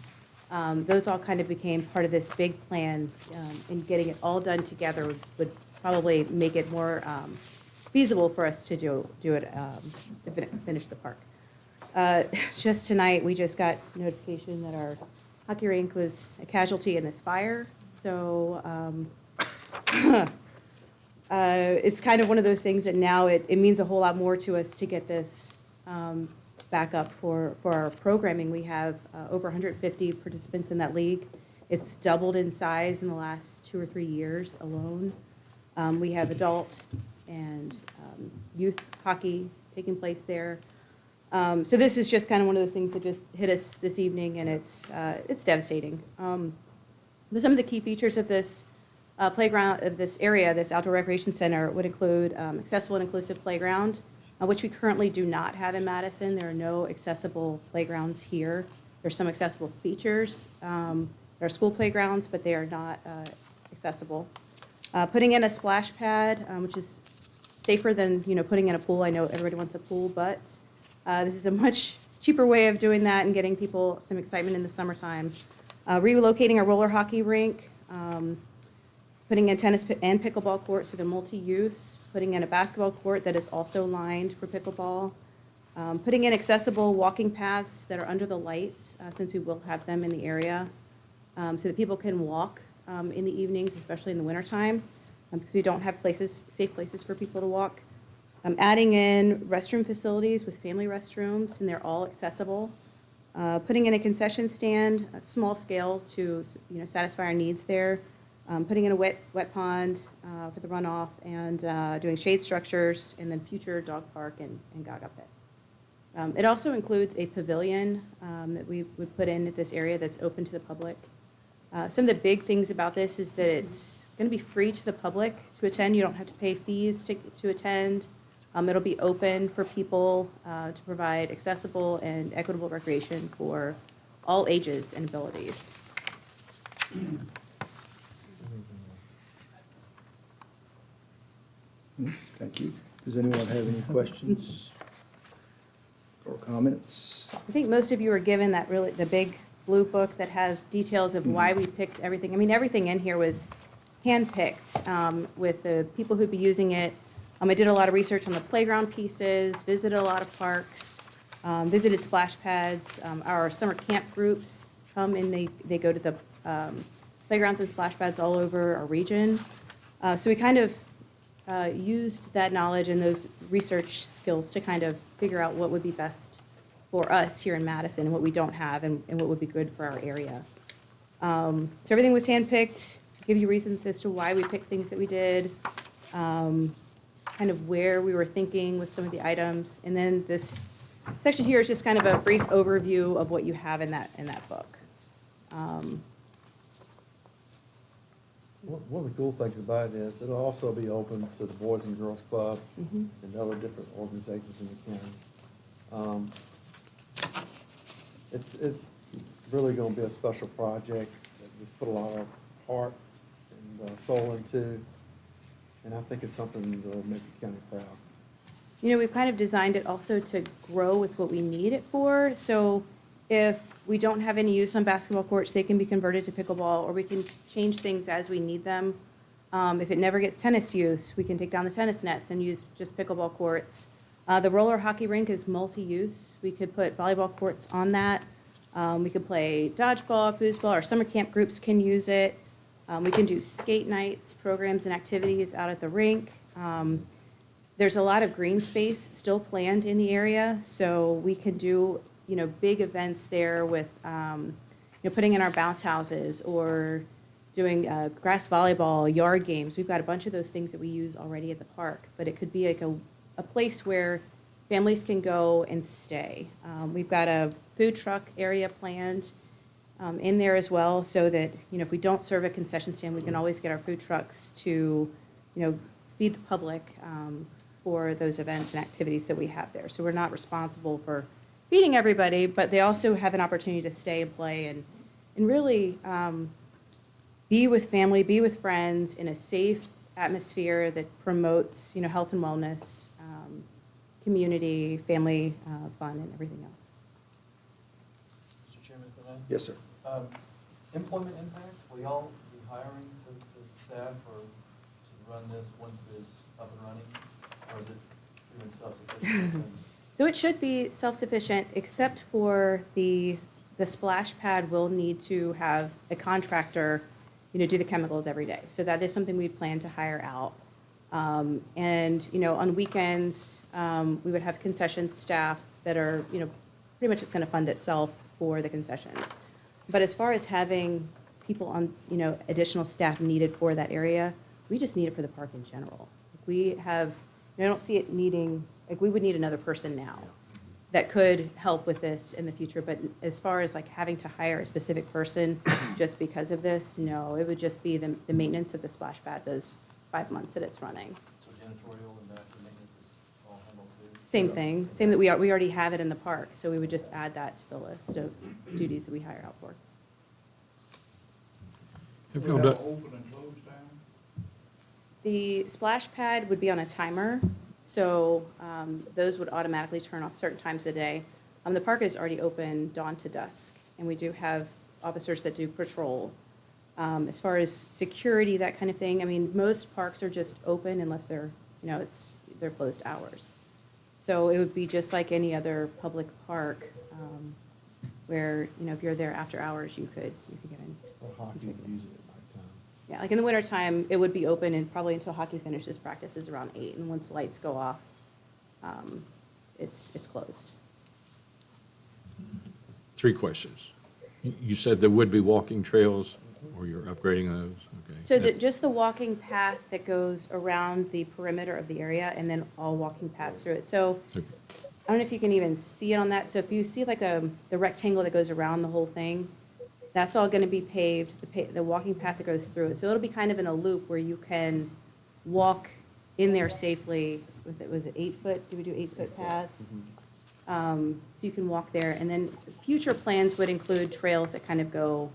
[SPEAKER 13] Those all kind of became part of this big plan, and getting it all done together would probably make it more feasible for us to do it, to finish the park. Just tonight, we just got notification that our hockey rink was a casualty in this fire, so it's kind of one of those things that now it means a whole lot more to us to get this back up for our programming. We have over 150 participants in that league. It's doubled in size in the last 2 or 3 years alone. We have adult and youth hockey taking place there. So this is just kind of one of those things that just hit us this evening, and it's devastating. But some of the key features of this playground, of this area, this outdoor recreation center, would include accessible and inclusive playground, which we currently do not have in Madison. There are no accessible playgrounds here. There's some accessible features. There are school playgrounds, but they are not accessible. Putting in a splash pad, which is safer than putting in a pool. I know everybody wants a pool, but this is a much cheaper way of doing that and getting people some excitement in the summertime. Relocating a roller hockey rink, putting in tennis and pickleball courts, so they're multi-use. Putting in a basketball court that is also lined for pickleball. Putting in accessible walking paths that are under the lights, since we will have them in the area, so that people can walk in the evenings, especially in the wintertime, because we don't have safe places for people to walk. Adding in restroom facilities with family restrooms, and they're all accessible. Putting in a concession stand, at small scale to satisfy our needs there. Putting in a wet pond for the runoff, and doing shade structures, and then future dog park and gaga pit. It also includes a pavilion that we would put in at this area that's open to the public. Some of the big things about this is that it's going to be free to the public to attend. You don't have to pay fees to attend. It'll be open for people to provide accessible and equitable recreation for all ages and abilities.
[SPEAKER 2] Thank you. Does anyone have any questions or comments?
[SPEAKER 13] I think most of you are given the big blue book that has details of why we picked everything. I mean, everything in here was handpicked with the people who'd be using it. I did a lot of research on the playground pieces, visited a lot of parks, visited splash pads. Our summer camp groups come and they go to the playgrounds and splash pads all over our region. So we kind of used that knowledge and those research skills to kind of figure out what would be best for us here in Madison and what we don't have and what would be good for our area. So everything was handpicked, give you reasons as to why we picked things that we did, kind of where we were thinking with some of the items. And then this section here is just kind of a brief overview of what you have in that book.
[SPEAKER 12] One of the cool things about it is it'll also be open to the Boys and Girls Club and other different organizations in the county. It's really gonna be a special project that we put a lot of heart and soul into. And I think it's something that will make the county proud.
[SPEAKER 13] You know, we've kind of designed it also to grow with what we need it for. So if we don't have any use on basketball courts, they can be converted to pickleball, or we can change things as we need them. If it never gets tennis use, we can take down the tennis nets and use just pickleball courts. The roller hockey rink is multi-use. We could put volleyball courts on that. We could play dodgeball, foosball. Our summer camp groups can use it. We can do skate nights, programs and activities out at the rink. There's a lot of green space still planned in the area, so we can do, you know, big events there with, you know, putting in our bounce houses or doing grass volleyball, yard games. We've got a bunch of those things that we use already at the park, but it could be like a place where families can go and stay. We've got a food truck area planned in there as well, so that, you know, if we don't serve a concession stand, we can always get our food trucks to, you know, feed the public for those events and activities that we have there. So we're not responsible for feeding everybody, but they also have an opportunity to stay and play and really be with family, be with friends in a safe atmosphere that promotes, you know, health and wellness, community, family fun, and everything else.
[SPEAKER 3] Mr. Chairman, if I may?
[SPEAKER 11] Yes, sir.
[SPEAKER 3] Employment impact, will y'all be hiring the staff or to run this once it's up and running? Or is it doing self-sufficient?
[SPEAKER 13] So it should be self-sufficient, except for the splash pad will need to have a contractor, you know, do the chemicals every day. So that is something we plan to hire out. And, you know, on weekends, we would have concession staff that are, you know, pretty much it's going to fund itself for the concessions. But as far as having people on, you know, additional staff needed for that area, we just need it for the park in general. We have, I don't see it needing, like, we would need another person now that could help with this in the future. But as far as like having to hire a specific person just because of this, no, it would just be the maintenance of the splash pad those 5 months that it's running.
[SPEAKER 3] So janitorial and bathroom maintenance is all handled too?
[SPEAKER 13] Same thing, same that we already have it in the park, so we would just add that to the list of duties that we hire out for.
[SPEAKER 7] Have
[SPEAKER 5] Will
[SPEAKER 7] y'all
[SPEAKER 5] that
[SPEAKER 7] done,
[SPEAKER 5] open and close down?
[SPEAKER 13] The splash pad would be on a timer, so those would automatically turn off certain times of the day. The park is already open dawn to dusk, and we do have officers that do patrol. As far as security, that kind of thing, I mean, most parks are just open unless they're, you know, they're closed hours. So it would be just like any other public park, where, you know, if you're there after hours, you could get in.
[SPEAKER 12] Or hockey, use it at nighttime.
[SPEAKER 13] Yeah, like in the wintertime, it would be open and probably until hockey finishes practices around 8, and once the lights go off, it's closed.
[SPEAKER 7] 3 questions. You said there would be walking trails, or you're upgrading those? Okay.
[SPEAKER 13] So just the walking path that goes around the perimeter of the area, and then all walking paths through it. So
[SPEAKER 7] Okay.
[SPEAKER 13] I don't know if you can even see it on that. So if you see like the rectangle that goes around the whole thing, that's all going to be paved, the walking path that goes through it. So it'll be kind of in a loop where you can walk in there safely. Was it 8 foot? Do we do 8-foot paths? So you can walk there. And then future plans would include trails that kind of go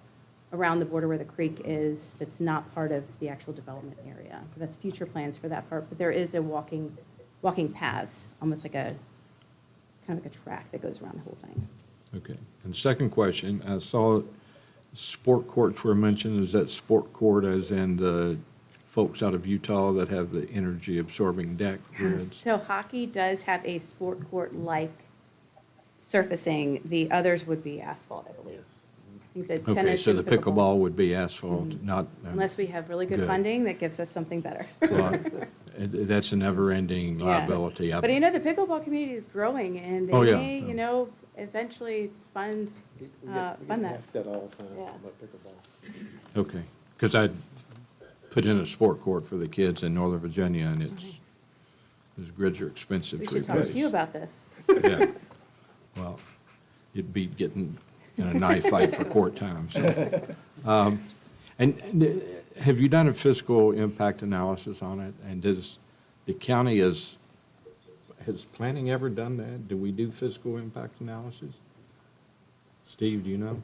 [SPEAKER 13] around the border where the creek is, that's not part of the actual development area. That's future plans for that part. But there is a walking paths, almost like kind of like a track that goes around the whole thing.
[SPEAKER 7] Okay. And the second question, I saw sport courts were mentioned. Is that sport court as in the folks out of Utah that have the energy absorbing deck grids?
[SPEAKER 13] So hockey does have a sport court-like surfacing. The others would be asphalt, I believe. I think the
[SPEAKER 7] Okay,
[SPEAKER 13] tennis
[SPEAKER 7] so
[SPEAKER 13] and
[SPEAKER 7] the pickleball would be asphalt, not.
[SPEAKER 13] Unless we have really good
[SPEAKER 7] Good.
[SPEAKER 13] funding that gives us something better.
[SPEAKER 7] Well, that's a never-ending
[SPEAKER 13] Yeah.
[SPEAKER 7] liability.
[SPEAKER 13] But you know, the pickleball community is growing, and they
[SPEAKER 7] Oh, yeah.
[SPEAKER 13] may, you know, eventually fund
[SPEAKER 12] We
[SPEAKER 13] fund
[SPEAKER 12] get
[SPEAKER 13] that.
[SPEAKER 12] asked that all the time
[SPEAKER 13] Yeah.
[SPEAKER 12] about pickleball.
[SPEAKER 7] Okay, because I put in a sport court for the kids in Northern Virginia, and those grids are expensive
[SPEAKER 13] We
[SPEAKER 7] to
[SPEAKER 13] should talk
[SPEAKER 7] replace.
[SPEAKER 13] to you about this.
[SPEAKER 7] Yeah, well, you'd be getting in a knife fight for court time, so. And have you done a fiscal impact analysis on it? And does the county has planning ever done that? Do we do fiscal impact analysis? Steve, do you know?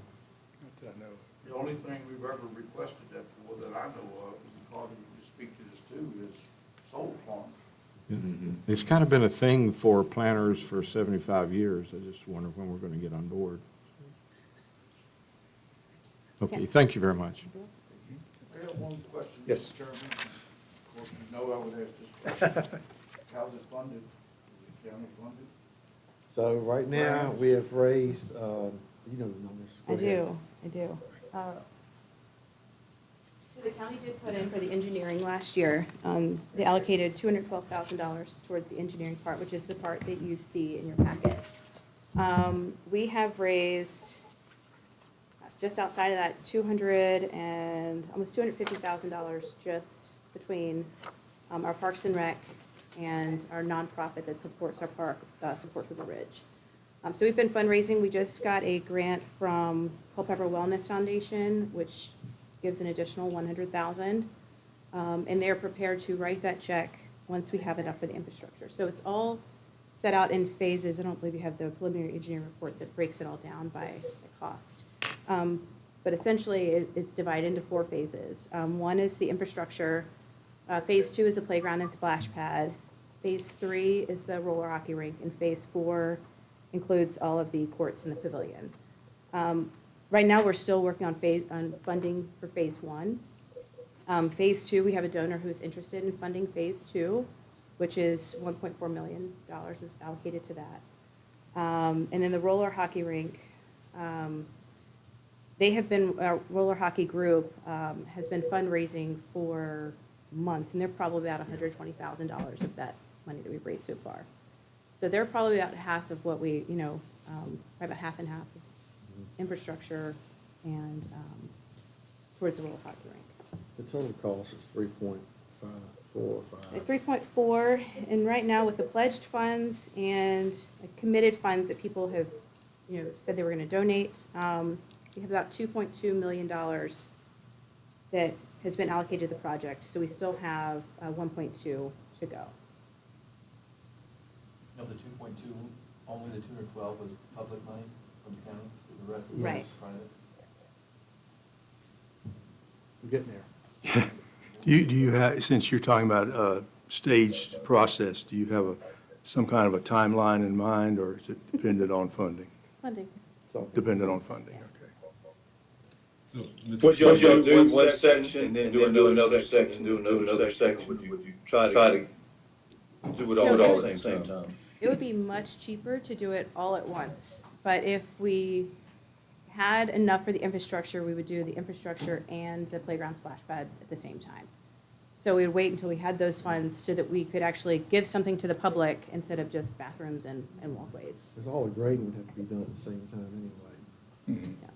[SPEAKER 2] that I know of.
[SPEAKER 5] The only thing we've ever requested that for that I know of, and Carter, you can speak to this too, is solar farms.
[SPEAKER 7] It's kind of been a thing for planners for 75 years. I just wonder when we're going to get on board. Okay, thank you very much.
[SPEAKER 5] I have one question,
[SPEAKER 2] Yes.
[SPEAKER 5] Mr. Chairman. Of course, you know I would ask this question. How's it funded? Is it county funded?
[SPEAKER 12] So right now, we have raised, you know the numbers. Go ahead.
[SPEAKER 13] I do. So the county did put in for the engineering last year. They allocated $212,000 towards the engineering part, which is the part that you see in your packet. We have raised just outside of that almost $250,000 just between our Parks and Rec and our nonprofit that supports our park, Support River Ridge. So we've been fundraising. We just got a grant from Culpeper Wellness Foundation, which gives an additional $100,000. And they're prepared to write that check once we have enough for the infrastructure. So it's all set out in phases. I don't believe you have the preliminary engineering report that breaks it all down by the cost. But essentially, it's divided into 4 phases. One is the infrastructure. Phase 2 is the playground and splash pad. Phase 3 is the roller hockey rink, and Phase 4 includes all of the courts and the pavilion. Right now, we're still working on funding for Phase 1. Phase 2, we have a donor who's interested in funding Phase 2, which is $1.4 million is allocated to that. And then the roller hockey rink, our roller hockey group has been fundraising for months, and they're probably about $120,000 of that money that we've raised so far. So they're probably about half of what we, probably about half and half of infrastructure and towards the roller hockey rink.
[SPEAKER 12] The total cost is 3.545.
[SPEAKER 13] 3.4, and right now with the pledged funds and committed funds that people have, said they were going to donate, we have about $2.2 million that has been allocated to the project. So we still have 1.2 to go.
[SPEAKER 14] Of the 2.2, only the 212 was public money from the county, the rest of
[SPEAKER 13] Right.
[SPEAKER 14] it was private?
[SPEAKER 12] We're getting there.
[SPEAKER 2] Do you have, since you're talking about a staged process, do you have some kind of a timeline in mind, or is it dependent on funding?
[SPEAKER 13] Funding.
[SPEAKER 2] Dependent on funding, okay.
[SPEAKER 10] So, Mr.
[SPEAKER 11] Would y'all do one section and then do another section, do another section? Would you try to do it all at the same time?
[SPEAKER 13] It would be much cheaper to do it all at once, but if we had enough for the infrastructure, we would do the infrastructure and the playground splash pad at the same time. So we would wait until we had those funds so that we could actually give something to the public instead of just bathrooms and walkways.
[SPEAKER 12] Because all the grading would have to be done at the same time anyway.
[SPEAKER 13] Yeah.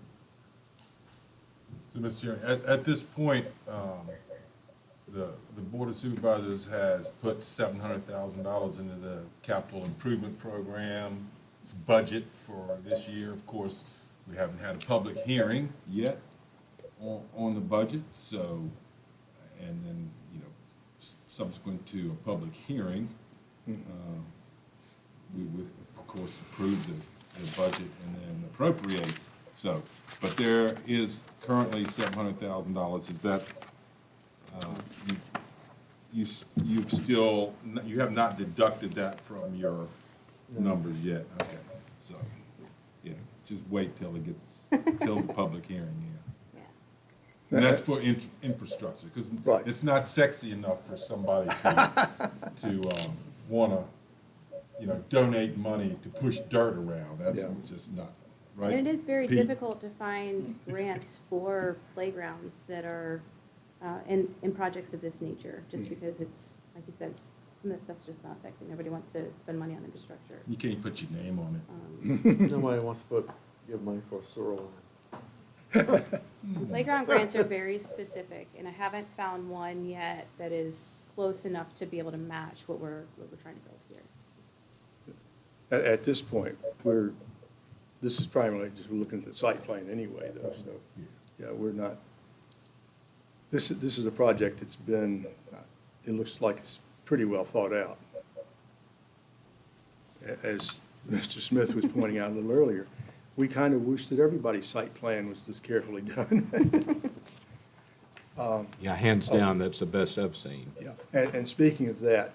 [SPEAKER 10] So, Mr. Chair, at this point, the Board of Supervisors has put $700,000 into the capital improvement program's budget for this year. Of course, we haven't had a public hearing yet on the budget, so, and then, subsequent to a public hearing, we would, of course, approve the budget and then appropriate. So, but there is currently $700,000. Is that, you have not deducted that from your numbers yet? Okay, so, yeah, just wait till it gets, till the public hearing, yeah. And that's for infrastructure, because
[SPEAKER 2] Right.
[SPEAKER 10] it's not sexy enough for somebody to wanna, donate money to push dirt around. That's
[SPEAKER 2] Yeah.
[SPEAKER 10] just not, right?
[SPEAKER 13] And it is very
[SPEAKER 10] Pete?
[SPEAKER 13] difficult to find grants for playgrounds that are in projects of this nature, just because it's, like you said, some of that stuff's just not sexy. Nobody wants to spend money on infrastructure.
[SPEAKER 10] You can't put your name on it.
[SPEAKER 12] Nobody wants to give money for a sewer line.
[SPEAKER 13] Playground grants are very specific, and I haven't found one yet that is close enough to be able to match what we're trying to build here.
[SPEAKER 2] At this point, this is primarily just looking at the site plan anyway, though, so, yeah, we're not, this is a project that's been, it looks like it's pretty well thought out. As Mr. Smith was pointing out a little earlier, we kind of wish that everybody's site plan was this carefully done.
[SPEAKER 7] Yeah, hands down, that's the best I've seen.
[SPEAKER 2] Yeah, and speaking of that,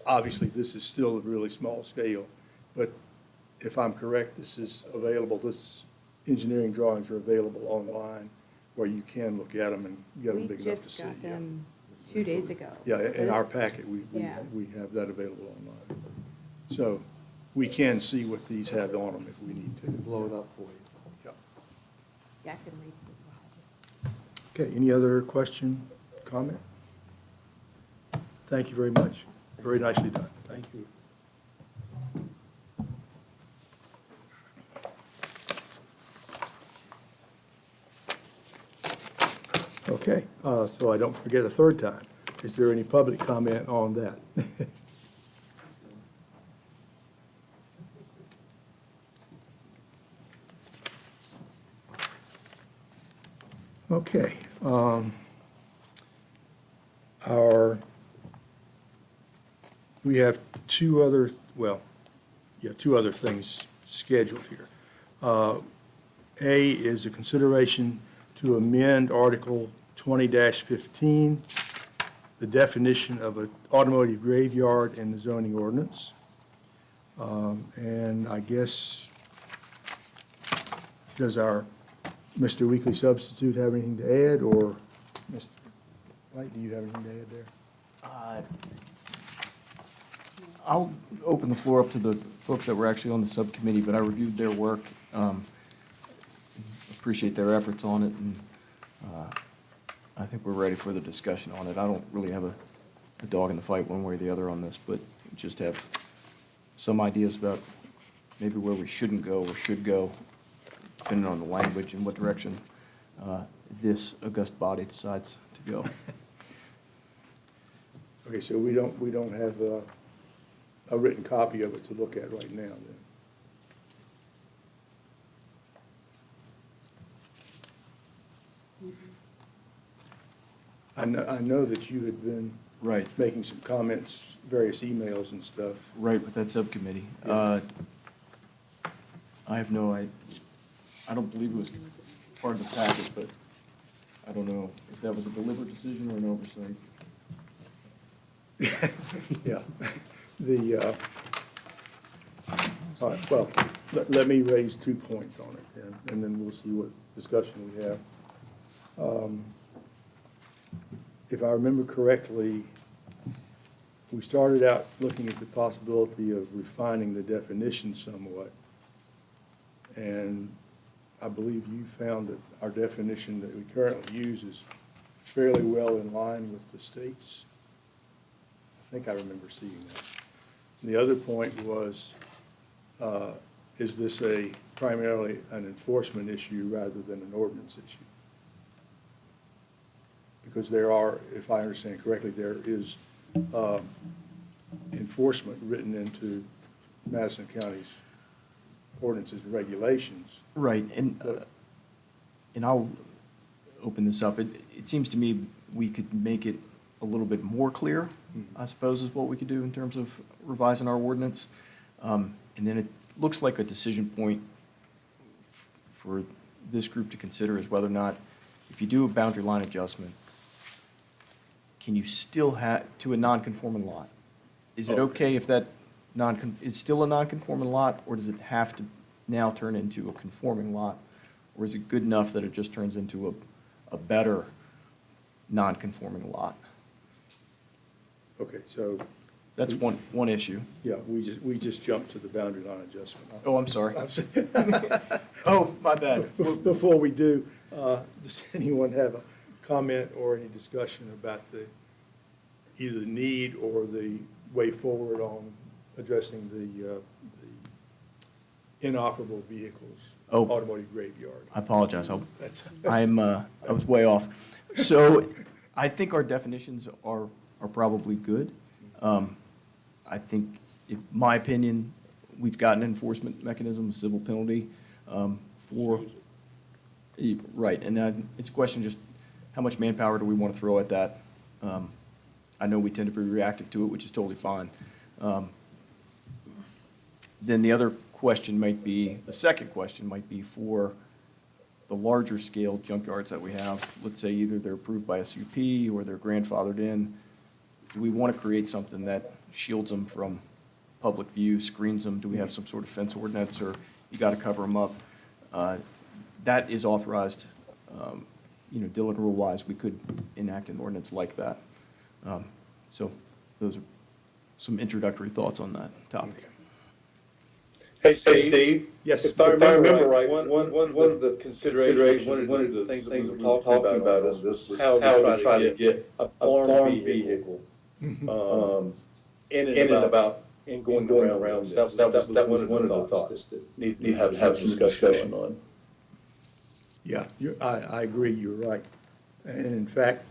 [SPEAKER 2] obviously, this is still a really small scale, but if I'm correct, this is available, this engineering drawings are available online where you can look at them and get them
[SPEAKER 13] We
[SPEAKER 2] big enough to
[SPEAKER 13] just
[SPEAKER 2] see.
[SPEAKER 13] got
[SPEAKER 2] Yeah.
[SPEAKER 13] them 2 days ago.
[SPEAKER 2] Yeah, in our packet,
[SPEAKER 13] Yeah.
[SPEAKER 2] we have that available online. So we can see what these have on them if we need to.
[SPEAKER 12] Blow it up for you.
[SPEAKER 2] Yeah.
[SPEAKER 13] Yeah, I can read.
[SPEAKER 2] Okay, any other question, comment? Thank you very much. Very nicely done. Thank you. Okay, so I don't forget a third time. Is there any public comment on that? Okay. We have two other things scheduled here. A is a consideration to amend Article 20-15, the definition of an automotive graveyard in the zoning ordinance. And I guess, does our Mr. Weekly substitute have anything to add, or Mr. White, do you have anything to add there?
[SPEAKER 3] I'll open the floor up to the folks that were actually on the subcommittee, but I reviewed their work. Appreciate their efforts on it, and I think we're ready for the discussion on it. I don't really have a dog in the fight one way or the other on this, but just have some ideas about maybe where we shouldn't go or should go, depending on the language and what direction this august body decides to go.
[SPEAKER 2] Okay, so we don't have a written copy of it to look at right now, then? I know that you had been
[SPEAKER 3] Right.
[SPEAKER 2] making some comments, various emails and stuff.
[SPEAKER 3] Right, with that subcommittee.
[SPEAKER 2] Yeah.
[SPEAKER 3] I have no, I don't believe it was part of the packet, but I don't know if that was a deliberate decision or an oversight.
[SPEAKER 2] Yeah. All right, well, let me raise 2 points on it then, and then we'll see what discussion we have. If I remember correctly, we started out looking at the possibility of refining the definition somewhat. And I believe you found that our definition that we currently use is fairly well in line with the state's. I think I remember seeing that. And the other point was, is this primarily an enforcement issue rather than an ordinance issue? Because there are, if I understand correctly, there is enforcement written into Madison County's ordinances and regulations.
[SPEAKER 3] Right, and I'll open this up. It seems to me we could make it a little bit more clear, I suppose, is what we could do in terms of revising our ordinance. And then it looks like a decision point for this group to consider is whether or not, if you do a boundary line adjustment, can you still have, to a non-conforming lot? Is it okay if that is still a non-conforming lot, or does it have to now turn into a conforming lot? Or is it good enough that it just turns into a better non-conforming lot?
[SPEAKER 2] Okay, so,
[SPEAKER 3] That's one issue.
[SPEAKER 2] yeah, we just jumped to the boundary line adjustment.
[SPEAKER 3] Oh, I'm sorry. Oh, my bad.
[SPEAKER 2] Before we do, does anyone have a comment or any discussion about either the need or the way forward on addressing the inoperable vehicles,
[SPEAKER 3] Oh.
[SPEAKER 2] automotive graveyard?
[SPEAKER 3] I apologize.
[SPEAKER 2] That's-
[SPEAKER 3] I was way off. So I think our definitions are probably good. I think, in my opinion, we've got an enforcement mechanism, a civil penalty for, right, and it's a question just how much manpower do we want to throw at that? I know we tend to be reactive to it, which is totally fine. Then the other question might be, the second question might be for the larger scale junkyards that we have. Let's say either they're approved by SUP or they're grandfathered in. Do we want to create something that shields them from public view, screens them? Do we have some sort of fence ordinance, or you got to cover them up? That is authorized, Dillon rule-wise, we could enact an ordinance like that. So those are some introductory thoughts on that topic.
[SPEAKER 11] Hey, Steve?
[SPEAKER 2] Yes.
[SPEAKER 11] If I remember right, one of the considerations, one of the things that we were talking about is this was how we try to get a farm vehicle in and about, and going around this. That was one of the thoughts that need to have some discussion on.
[SPEAKER 2] Yeah, I agree, you're right. And in fact,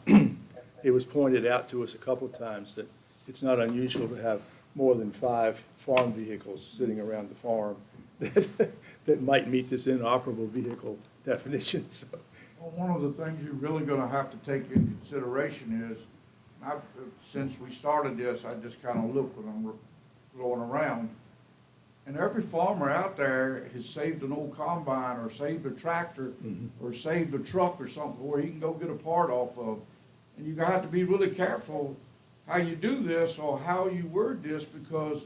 [SPEAKER 2] it was pointed out to us a couple of times that it's not unusual to have more than 5 farm vehicles sitting around the farm that might meet this inoperable vehicle definition, so.
[SPEAKER 5] Well, one of the things you're really gonna have to take into consideration is, since we started this, I just kind of look when I'm going around, and every farmer out there has saved an old combine, or saved a tractor, or saved a truck or something where he can go get a part off of. And you have to be really careful how you do this or how you word this, because,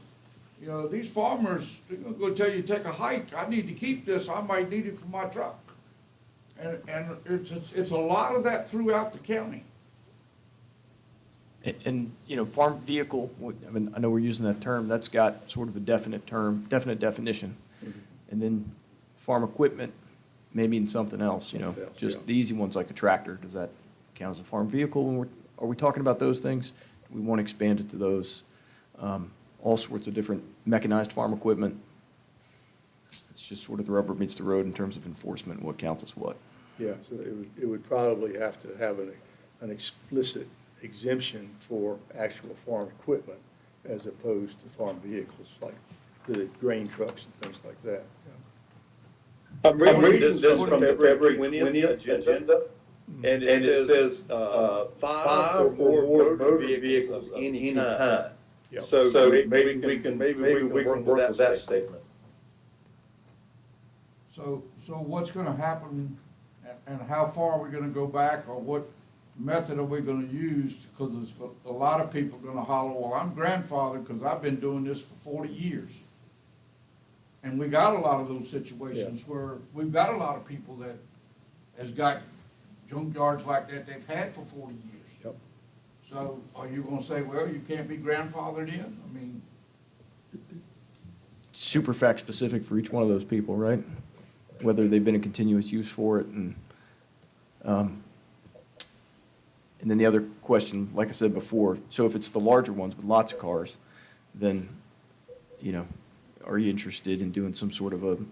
[SPEAKER 5] these farmers, they're gonna go tell you, take a hike, I need to keep this, I might need it for my truck. And it's a lot of that throughout the county.
[SPEAKER 3] And, farm vehicle, I know we're using that term, that's got sort of a definite definition. And then farm equipment may mean something else, just the easy ones like a tractor, does that count as a farm vehicle? Are we talking about those things? We want to expand it to those, all sorts of different mechanized farm equipment. It's just sort of the rubber meets the road in terms of enforcement, what counts as what.
[SPEAKER 2] Yeah, so it would probably have to have an explicit exemption for actual farm equipment as opposed to farm vehicles, like the grain trucks and things like that.
[SPEAKER 11] I'm reading this from the February 20th agenda, and it says 5 or more motor vehicles any time.
[SPEAKER 2] Yeah.
[SPEAKER 11] So maybe we can work with that statement.
[SPEAKER 5] So what's gonna happen, and how far are we gonna go back, or what method are we gonna use? Because there's a lot of people gonna holler, well, I'm grandfathered because I've been doing this for 40 years. And we got a lot of those situations where we've got a lot of people that has got junkyards like that they've had for 40 years.
[SPEAKER 2] Yep.
[SPEAKER 5] So are you gonna say, well, you can't be grandfathered in? I mean,
[SPEAKER 3] Super fact specific for each one of those people, right? Whether they've been in continuous use for it, and then the other question, like I said before, so if it's the larger ones with lots of cars, then, are you interested in doing some sort of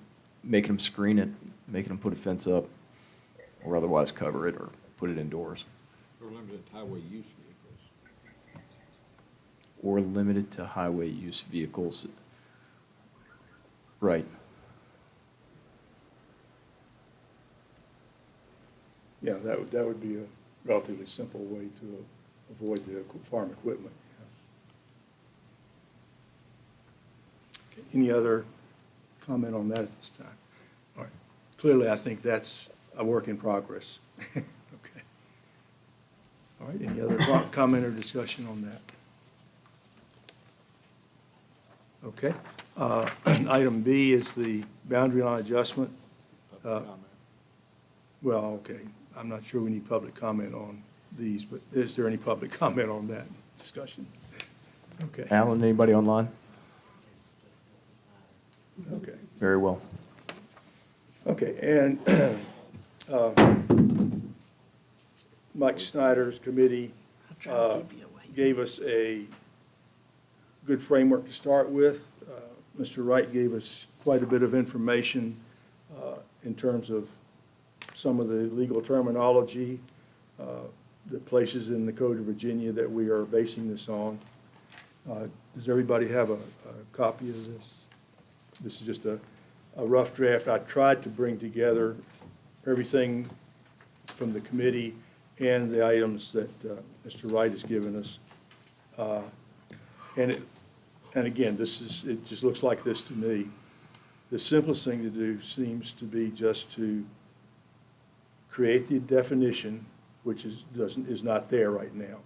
[SPEAKER 3] making them screen it, making them put a fence up, or otherwise cover it, or put it indoors?
[SPEAKER 7] Or limited highway use vehicles.
[SPEAKER 3] Or limited to highway use vehicles. Right.
[SPEAKER 2] Yeah, that would be a relatively simple way to avoid the farm equipment. Okay, any other comment on that at this time? All right. Clearly, I think that's a work in progress. Okay. All right, any other comment or discussion on that? Okay. Item B is the boundary line adjustment. Well, okay, I'm not sure we need public comment on these, but is there any public comment on that discussion? Okay,
[SPEAKER 3] Alan, anybody online?
[SPEAKER 2] okay.
[SPEAKER 3] Very well.
[SPEAKER 2] Okay, and Mike Snyder's committee gave us a good framework to start with. Mr. Wright gave us quite a bit of information in terms of some of the legal terminology, the places in the Code of Virginia that we are basing this on. Does everybody have a copy of this? This is just a rough draft. I tried to bring together everything from the committee and the items that Mr. Wright has given us. And again, it just looks like this to me. the simplest thing to do seems to be just to create the definition, which is not there right now.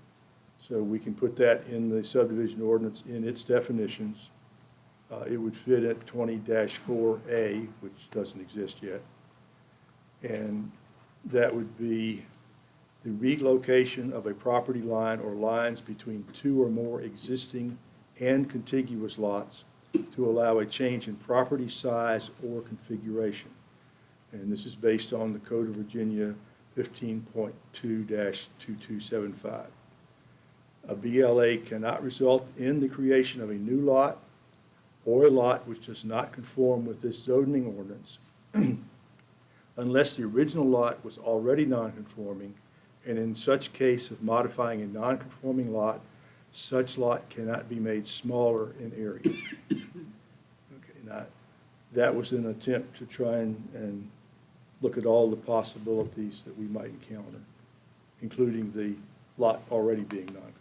[SPEAKER 2] So we can put that in the subdivision ordinance in its definitions. It would fit at 20-4A, which doesn't exist yet. And that would be the relocation of a property line or lines between two or more existing and contiguous lots to allow a change in property size or configuration. And this is based on the Code of Virginia 15.2-2275. A BLA cannot result in the creation of a new lot or a lot which does not conform with this zoning ordinance unless the original lot was already nonconforming, and in such case of modifying a nonconforming lot, such lot cannot be made smaller in area. Okay, now, that was an attempt to try and look at all the possibilities that we might encounter, including the lot already being nonconforming.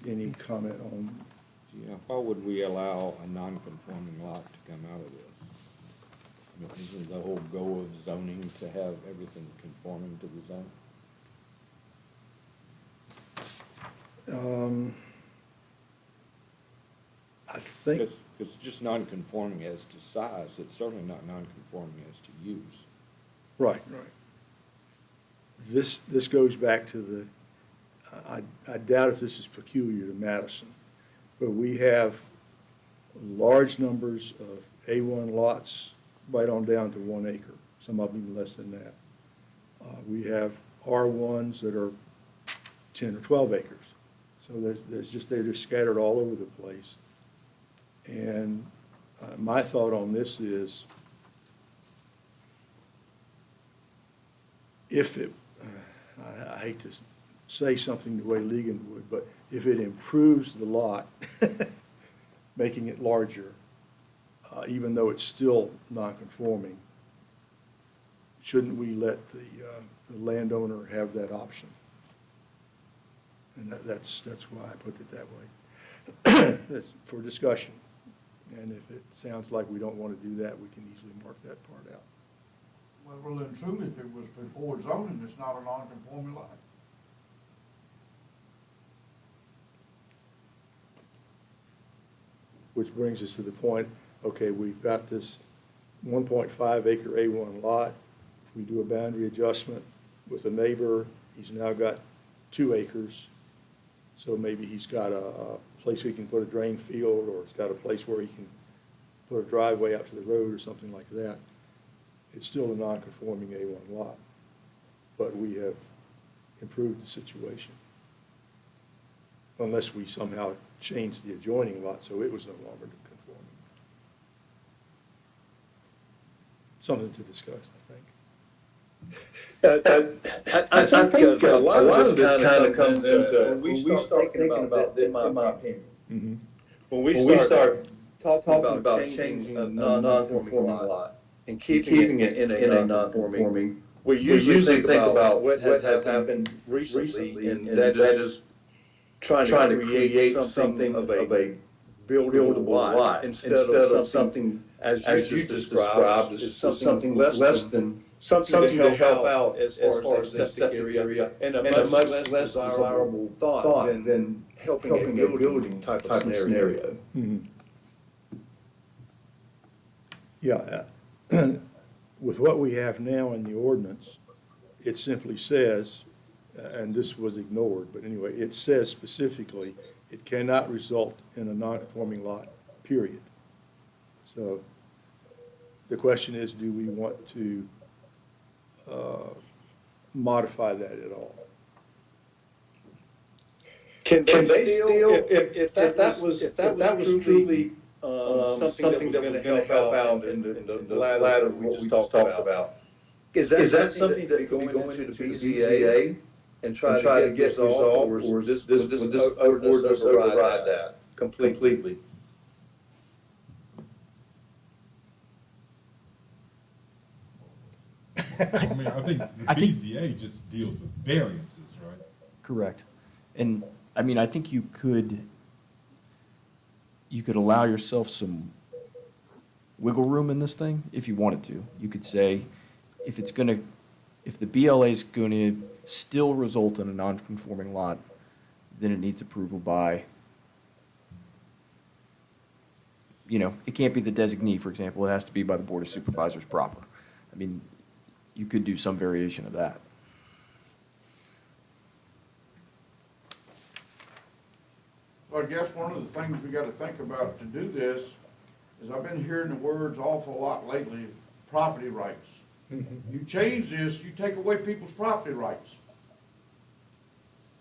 [SPEAKER 2] Any comment on?
[SPEAKER 7] Yeah, why would we allow a non-conforming lot to come out of this? I mean, isn't the whole goal of zoning to have everything conforming to the zone?
[SPEAKER 2] I think.
[SPEAKER 7] It's just non-conforming as to size, it's certainly not non-conforming as to use.
[SPEAKER 2] Right. This goes back to the, I doubt if this is peculiar to Madison, but we have large numbers of A1 lots right on down to 1 acre, some of them even less than that. We have R1s that are 10 or 12 acres. So they're just scattered all over the place. And my thought on this is, if it, I hate to say something the way Ligon would, but if it improves the lot, making it larger, even though it's still non-conforming, shouldn't we let the landowner have that option? And that's why I put it that way. That's for discussion. And if it sounds like we don't want to do that, we can easily mark that part out.
[SPEAKER 5] Well, then truly, if it was before zoning, it's not a non-conforming lot.
[SPEAKER 2] Which brings us to the point, okay, we've got this 1.5 acre A1 lot. We do a boundary adjustment with a neighbor. He's now got 2 acres. So maybe he's got a place where he can put a drain field, or he's got a place where he can put a driveway out to the road or something like that. It's still a non-conforming A1 lot, but we have improved the situation. Unless we somehow changed the adjoining lot so it was no longer conforming. Something to discuss, I think.
[SPEAKER 11] I think a lot of this kind of comes into, when we start thinking about this, in my opinion.
[SPEAKER 2] Mm-hmm.
[SPEAKER 11] When we start talking about changing a non-conforming lot and keeping it in a non-conforming, we usually think about what has happened recently, and that is trying to create something of a buildable lot instead of something, as you just described, as something less than, something to help out as far as the septic area, and a much less desirable thought than helping a building type of scenario.
[SPEAKER 2] Mm-hmm. Yeah, with what we have now in the ordinance, it simply says, and this was ignored, but anyway, it says specifically, it cannot result in a non-conforming lot, period. So the question is, do we want to modify that at all?
[SPEAKER 11] Can they still, if that was truly something that was going to help out in the ladder what we just talked about, is that something that could be going into the BZA and try to get resolved, or would this ordinance override that completely?
[SPEAKER 10] I mean, I think the BZA just deals with variances, right?
[SPEAKER 3] Correct. And, I mean, I think you could allow yourself some wiggle room in this thing if you wanted to. You could say, if the BLA is gonna still result in a non-conforming lot, then it needs approval by, it can't be the designee, for example, it has to be by the Board of Supervisors proper. I mean, you could do some variation of that.
[SPEAKER 5] So I guess one of the things we gotta think about to do this is I've been hearing the words awful lot lately, property rights. You change this, you take away people's property rights.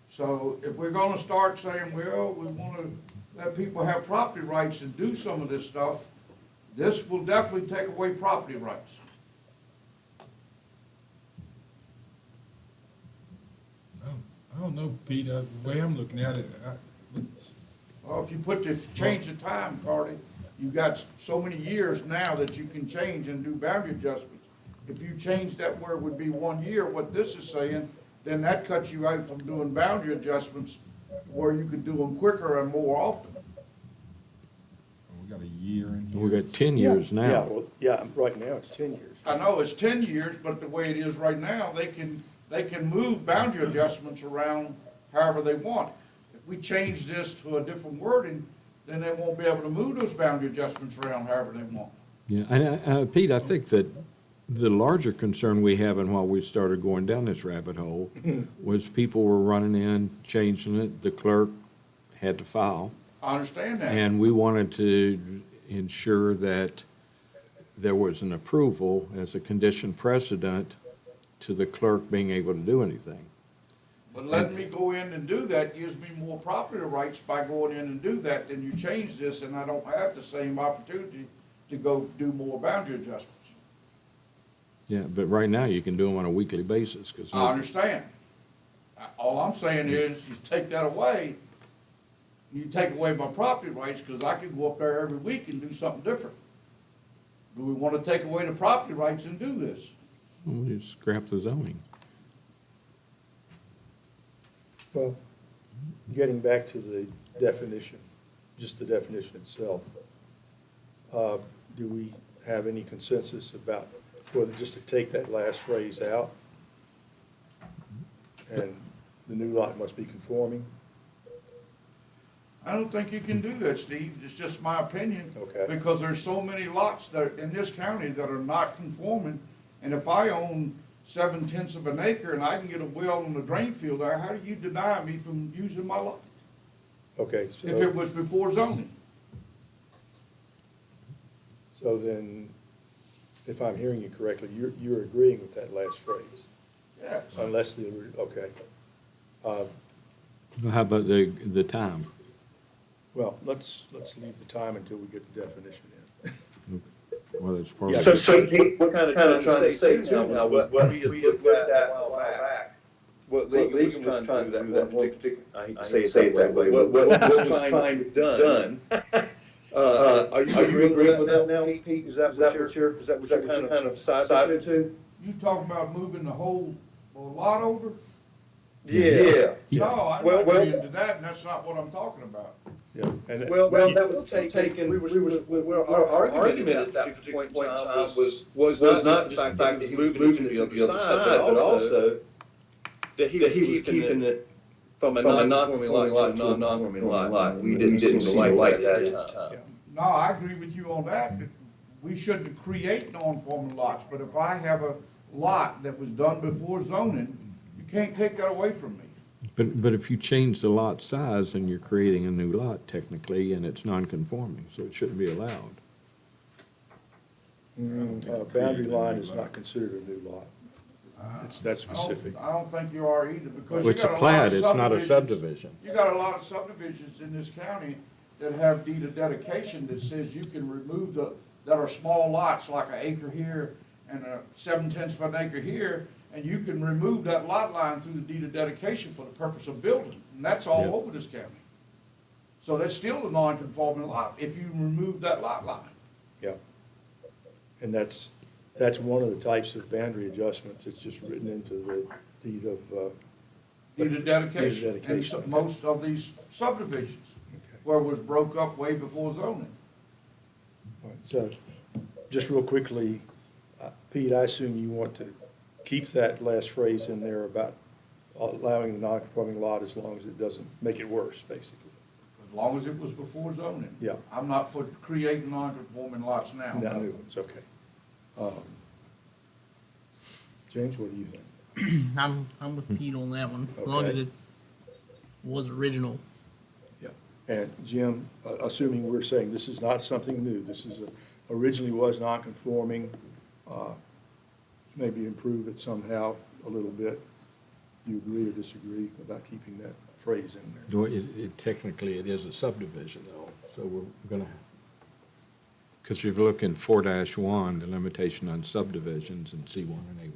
[SPEAKER 5] So if we're gonna start saying, well, we wanna let people have property rights and do some of this stuff, this will definitely take away property rights.
[SPEAKER 10] I don't know, Pete, the way I'm looking at it,
[SPEAKER 5] Well, if you change the time, Cardy, you've got so many years now that you can change and do boundary adjustments. If you change that where it would be 1 year, what this is saying, then that cuts you out from doing boundary adjustments where you could do them quicker and more often.
[SPEAKER 10] we got a year in here.
[SPEAKER 7] We got 10 years
[SPEAKER 2] Yeah,
[SPEAKER 7] now.
[SPEAKER 2] well, yeah, right now it's 10 years.
[SPEAKER 5] I know it's 10 years, but the way it is right now, they can move boundary adjustments around however they want. If we change this to a different wording, then they won't be able to move those boundary adjustments around however they want.
[SPEAKER 7] Yeah, and Pete, I think that the larger concern we have and why we started going down this rabbit hole was people were running in, changing it, the clerk had to file.
[SPEAKER 5] I understand that.
[SPEAKER 7] And we wanted to ensure that there was an approval as a condition precedent to the clerk being able to do anything.
[SPEAKER 5] But letting me go in and do that gives me more property rights by going in and do that, then you change this and I don't have the same opportunity to go do more boundary adjustments.
[SPEAKER 7] Yeah, but right now you can do them on a weekly basis, because.
[SPEAKER 5] I understand. All I'm saying is, you take that away, you take away my property rights, because I could go up there every week and do something different. Do we want to take away the property rights and do this?
[SPEAKER 7] Well, you scrap the zoning.
[SPEAKER 2] Well, getting back to the definition, just the definition itself, do we have any consensus about whether just to take that last phrase out? And the new lot must be conforming?
[SPEAKER 5] I don't think you can do that, Steve. It's just my opinion.
[SPEAKER 2] Okay.
[SPEAKER 5] Because there's so many lots that are in this county that are not conforming. And if I own 7/10 of an acre and I can get a well on the drain field there, how do you deny me from using my lot?
[SPEAKER 2] Okay, so.
[SPEAKER 5] If it was before zoning?
[SPEAKER 2] So then, if I'm hearing you correctly, you're agreeing with that last phrase?
[SPEAKER 5] Yes.
[SPEAKER 2] Unless okay.
[SPEAKER 7] How about the time?
[SPEAKER 2] Well, let's leave the time until we get the definition in.
[SPEAKER 7] Well, it's part
[SPEAKER 2] Yeah,
[SPEAKER 7] of.
[SPEAKER 11] So Pete, we're kind of trying to say too now, what we had looked at a while back, what legal was trying to do that one particular, I hate to say it that way, what was trying to be done. Are you agreeing with that now, Pete? Is that what you're kind of sided to?
[SPEAKER 5] You talking about moving the whole lot over?
[SPEAKER 11] Yeah.
[SPEAKER 5] No, I'm
[SPEAKER 11] Well,
[SPEAKER 5] not into that, and that's not what I'm talking about.
[SPEAKER 2] Yeah. And
[SPEAKER 11] Well, that was taken, our argument at that particular point in time was not just the fact that he was moving to the other side, but also that he was keeping it from a non-conforming lot to a non-conforming lot. We didn't seem to like that at the time.
[SPEAKER 5] No, I agree with you on that. We shouldn't create non-conforming lots, but if I have a lot that was done before zoning, you can't take that away from me.
[SPEAKER 7] But if you change the lot size, then you're creating a new lot technically, and it's non-conforming, so it shouldn't be allowed.
[SPEAKER 2] boundary line is not considered a new lot. It's that specific.
[SPEAKER 5] I don't think you are either, because you
[SPEAKER 7] It's a
[SPEAKER 5] got a lot
[SPEAKER 7] plat,
[SPEAKER 5] of
[SPEAKER 7] it's not a
[SPEAKER 5] subdivisions.
[SPEAKER 7] subdivision.
[SPEAKER 5] You got a lot of subdivisions in this county that have deed of dedication that says you can remove that are small lots, like an acre here and a 7/10 of an acre here, and you can remove that lot line through the deed of dedication for the purpose of building, and that's all
[SPEAKER 7] Yeah.
[SPEAKER 5] over this county. So that's still a non-conforming lot, if you remove that lot line.
[SPEAKER 2] Yeah. And that's one of the types of boundary adjustments. It's just written into the deed of,
[SPEAKER 5] Deed of dedication, and
[SPEAKER 2] dedication, okay.
[SPEAKER 5] most of these subdivisions,
[SPEAKER 2] okay.
[SPEAKER 5] where it was broke up way before zoning.
[SPEAKER 2] All right, so Just real quickly, Pete, I assume you want to keep that last phrase in there about allowing the non-conforming lot as long as it doesn't make it worse, basically.
[SPEAKER 5] As long as it was before zoning.
[SPEAKER 2] Yeah.
[SPEAKER 5] I'm not for creating non-conforming lots now.
[SPEAKER 2] Not new ones, okay. James, what do you think?
[SPEAKER 8] I'm with Pete on that one, as long as
[SPEAKER 2] Okay.
[SPEAKER 8] it was original.
[SPEAKER 2] Yeah. And Jim, assuming we're saying this is not something new, this is, originally was non-conforming, maybe improve it somehow a little bit. Do you agree or disagree about keeping that phrase in there?
[SPEAKER 7] Well, technically, it is a subdivision though, so we're gonna, because if you look in 4-1, the limitation on subdivisions in C1 and A1,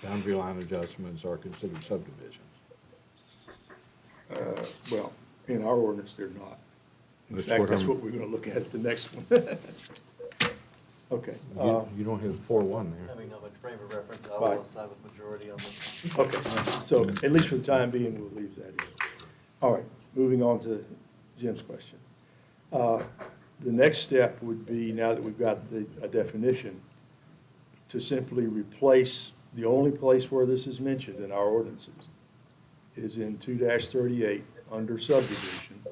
[SPEAKER 7] boundary line adjustments are considered subdivisions.
[SPEAKER 2] Well, in our ordinance, they're not. In
[SPEAKER 7] That's
[SPEAKER 2] fact,
[SPEAKER 7] what
[SPEAKER 2] that's
[SPEAKER 7] I'm-
[SPEAKER 2] what we're gonna look at the next one. Okay.
[SPEAKER 7] You don't have 4-1 there.
[SPEAKER 14] Having not much frame of reference,
[SPEAKER 2] Right.
[SPEAKER 14] I'll side with majority on this.
[SPEAKER 2] Okay, so at least for the time being, we'll leave that in. All right, moving on to Jim's question. The next step would be, now that we've got a definition, to simply replace, the only place where this is mentioned in our ordinances is in 2-38, under subdivision.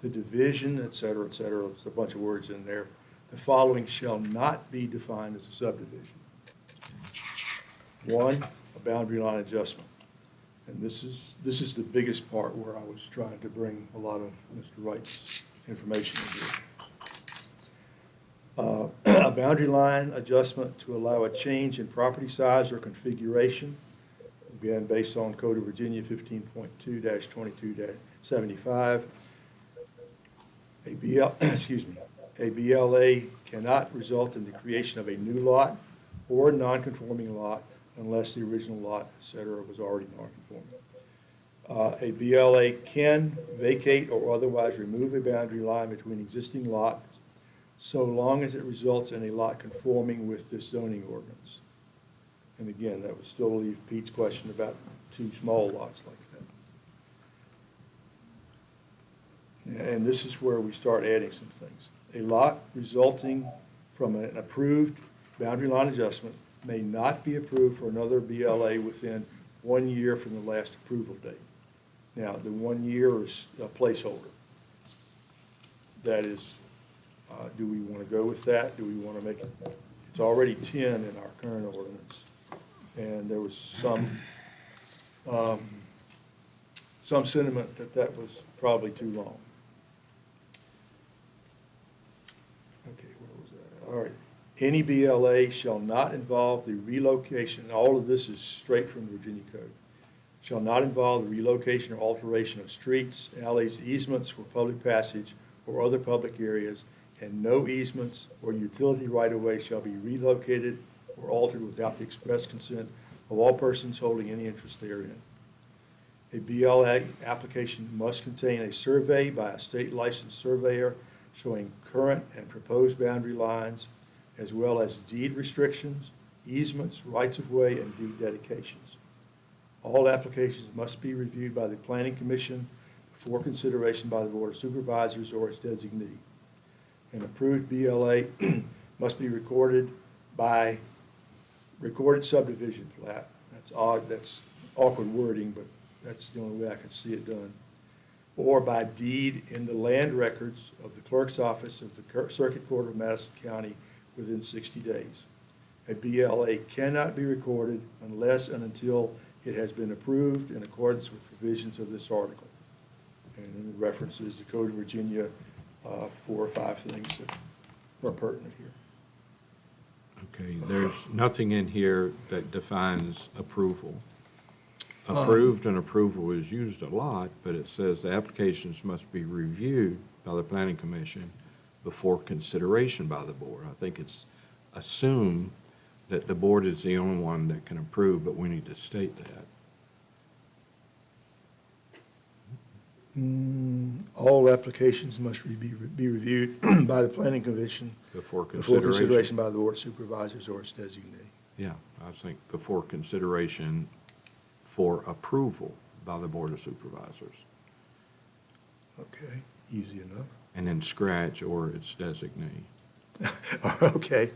[SPEAKER 2] The division, et cetera, there's a bunch of words in there. The following shall not be defined as a subdivision. One, a boundary line adjustment. And this is the biggest part where I was trying to bring a lot of Mr. Wright's information in here. A boundary line adjustment to allow a change in property size or configuration, again, based on Code of Virginia 15.2-22-75. A BLA cannot result in the creation of a new lot or non-conforming lot unless the original lot, et cetera, was already non-conforming. A BLA can vacate or otherwise remove a boundary line between existing lots so long as it results in a lot conforming with this zoning ordinance. And again, that would still leave Pete's question about two small lots like that. And this is where we start adding some things. A lot resulting from an approved boundary line adjustment may not be approved for another BLA within 1 year from the last approval date. Now, the 1 year is a placeholder. That is, do we want to go with that? Do we want to make it, it's already 10 in our current ordinance. And there was some sentiment that that was probably too long. Okay, where was that? All right. Any BLA shall not involve the relocation, and all of this is straight from the Virginia Code, shall not involve the relocation or alteration of streets, alleys, easements for public passage or other public areas, and no easements or utility right-of-way shall be relocated or altered without the express consent of all persons holding any interest therein. A BLA application must contain a survey by a state licensed surveyor showing current and proposed boundary lines, as well as deed restrictions, easements, rights-of-way, and deed dedications. All applications must be reviewed by the Planning Commission before consideration by the Board of Supervisors or its designee. An approved BLA must be recorded by recorded subdivision plat. That's odd, that's awkward wording, but that's the only way I can see it done. Or by deed in the land records of the clerk's office of the Circuit Court of Madison County within 60 days. A BLA cannot be recorded unless and until it has been approved in accordance with provisions of this article. And then it references the Code of Virginia, 4 or 5 things that are pertinent here.
[SPEAKER 7] Okay, there's nothing in here that defines approval. Approved and approval is used a lot, but it says the applications must be reviewed by the Planning Commission before consideration by the board. I think it's assumed that the board is the only one that can approve, but we need to state that.
[SPEAKER 2] All applications must be reviewed by the Planning Commission
[SPEAKER 7] Before
[SPEAKER 2] before
[SPEAKER 7] consideration.
[SPEAKER 2] consideration by the Board of Supervisors or its designee.
[SPEAKER 7] Yeah, I think before consideration for approval by the Board of Supervisors.
[SPEAKER 2] Okay, easy enough.
[SPEAKER 7] And then scratch or its designee.
[SPEAKER 2] Okay.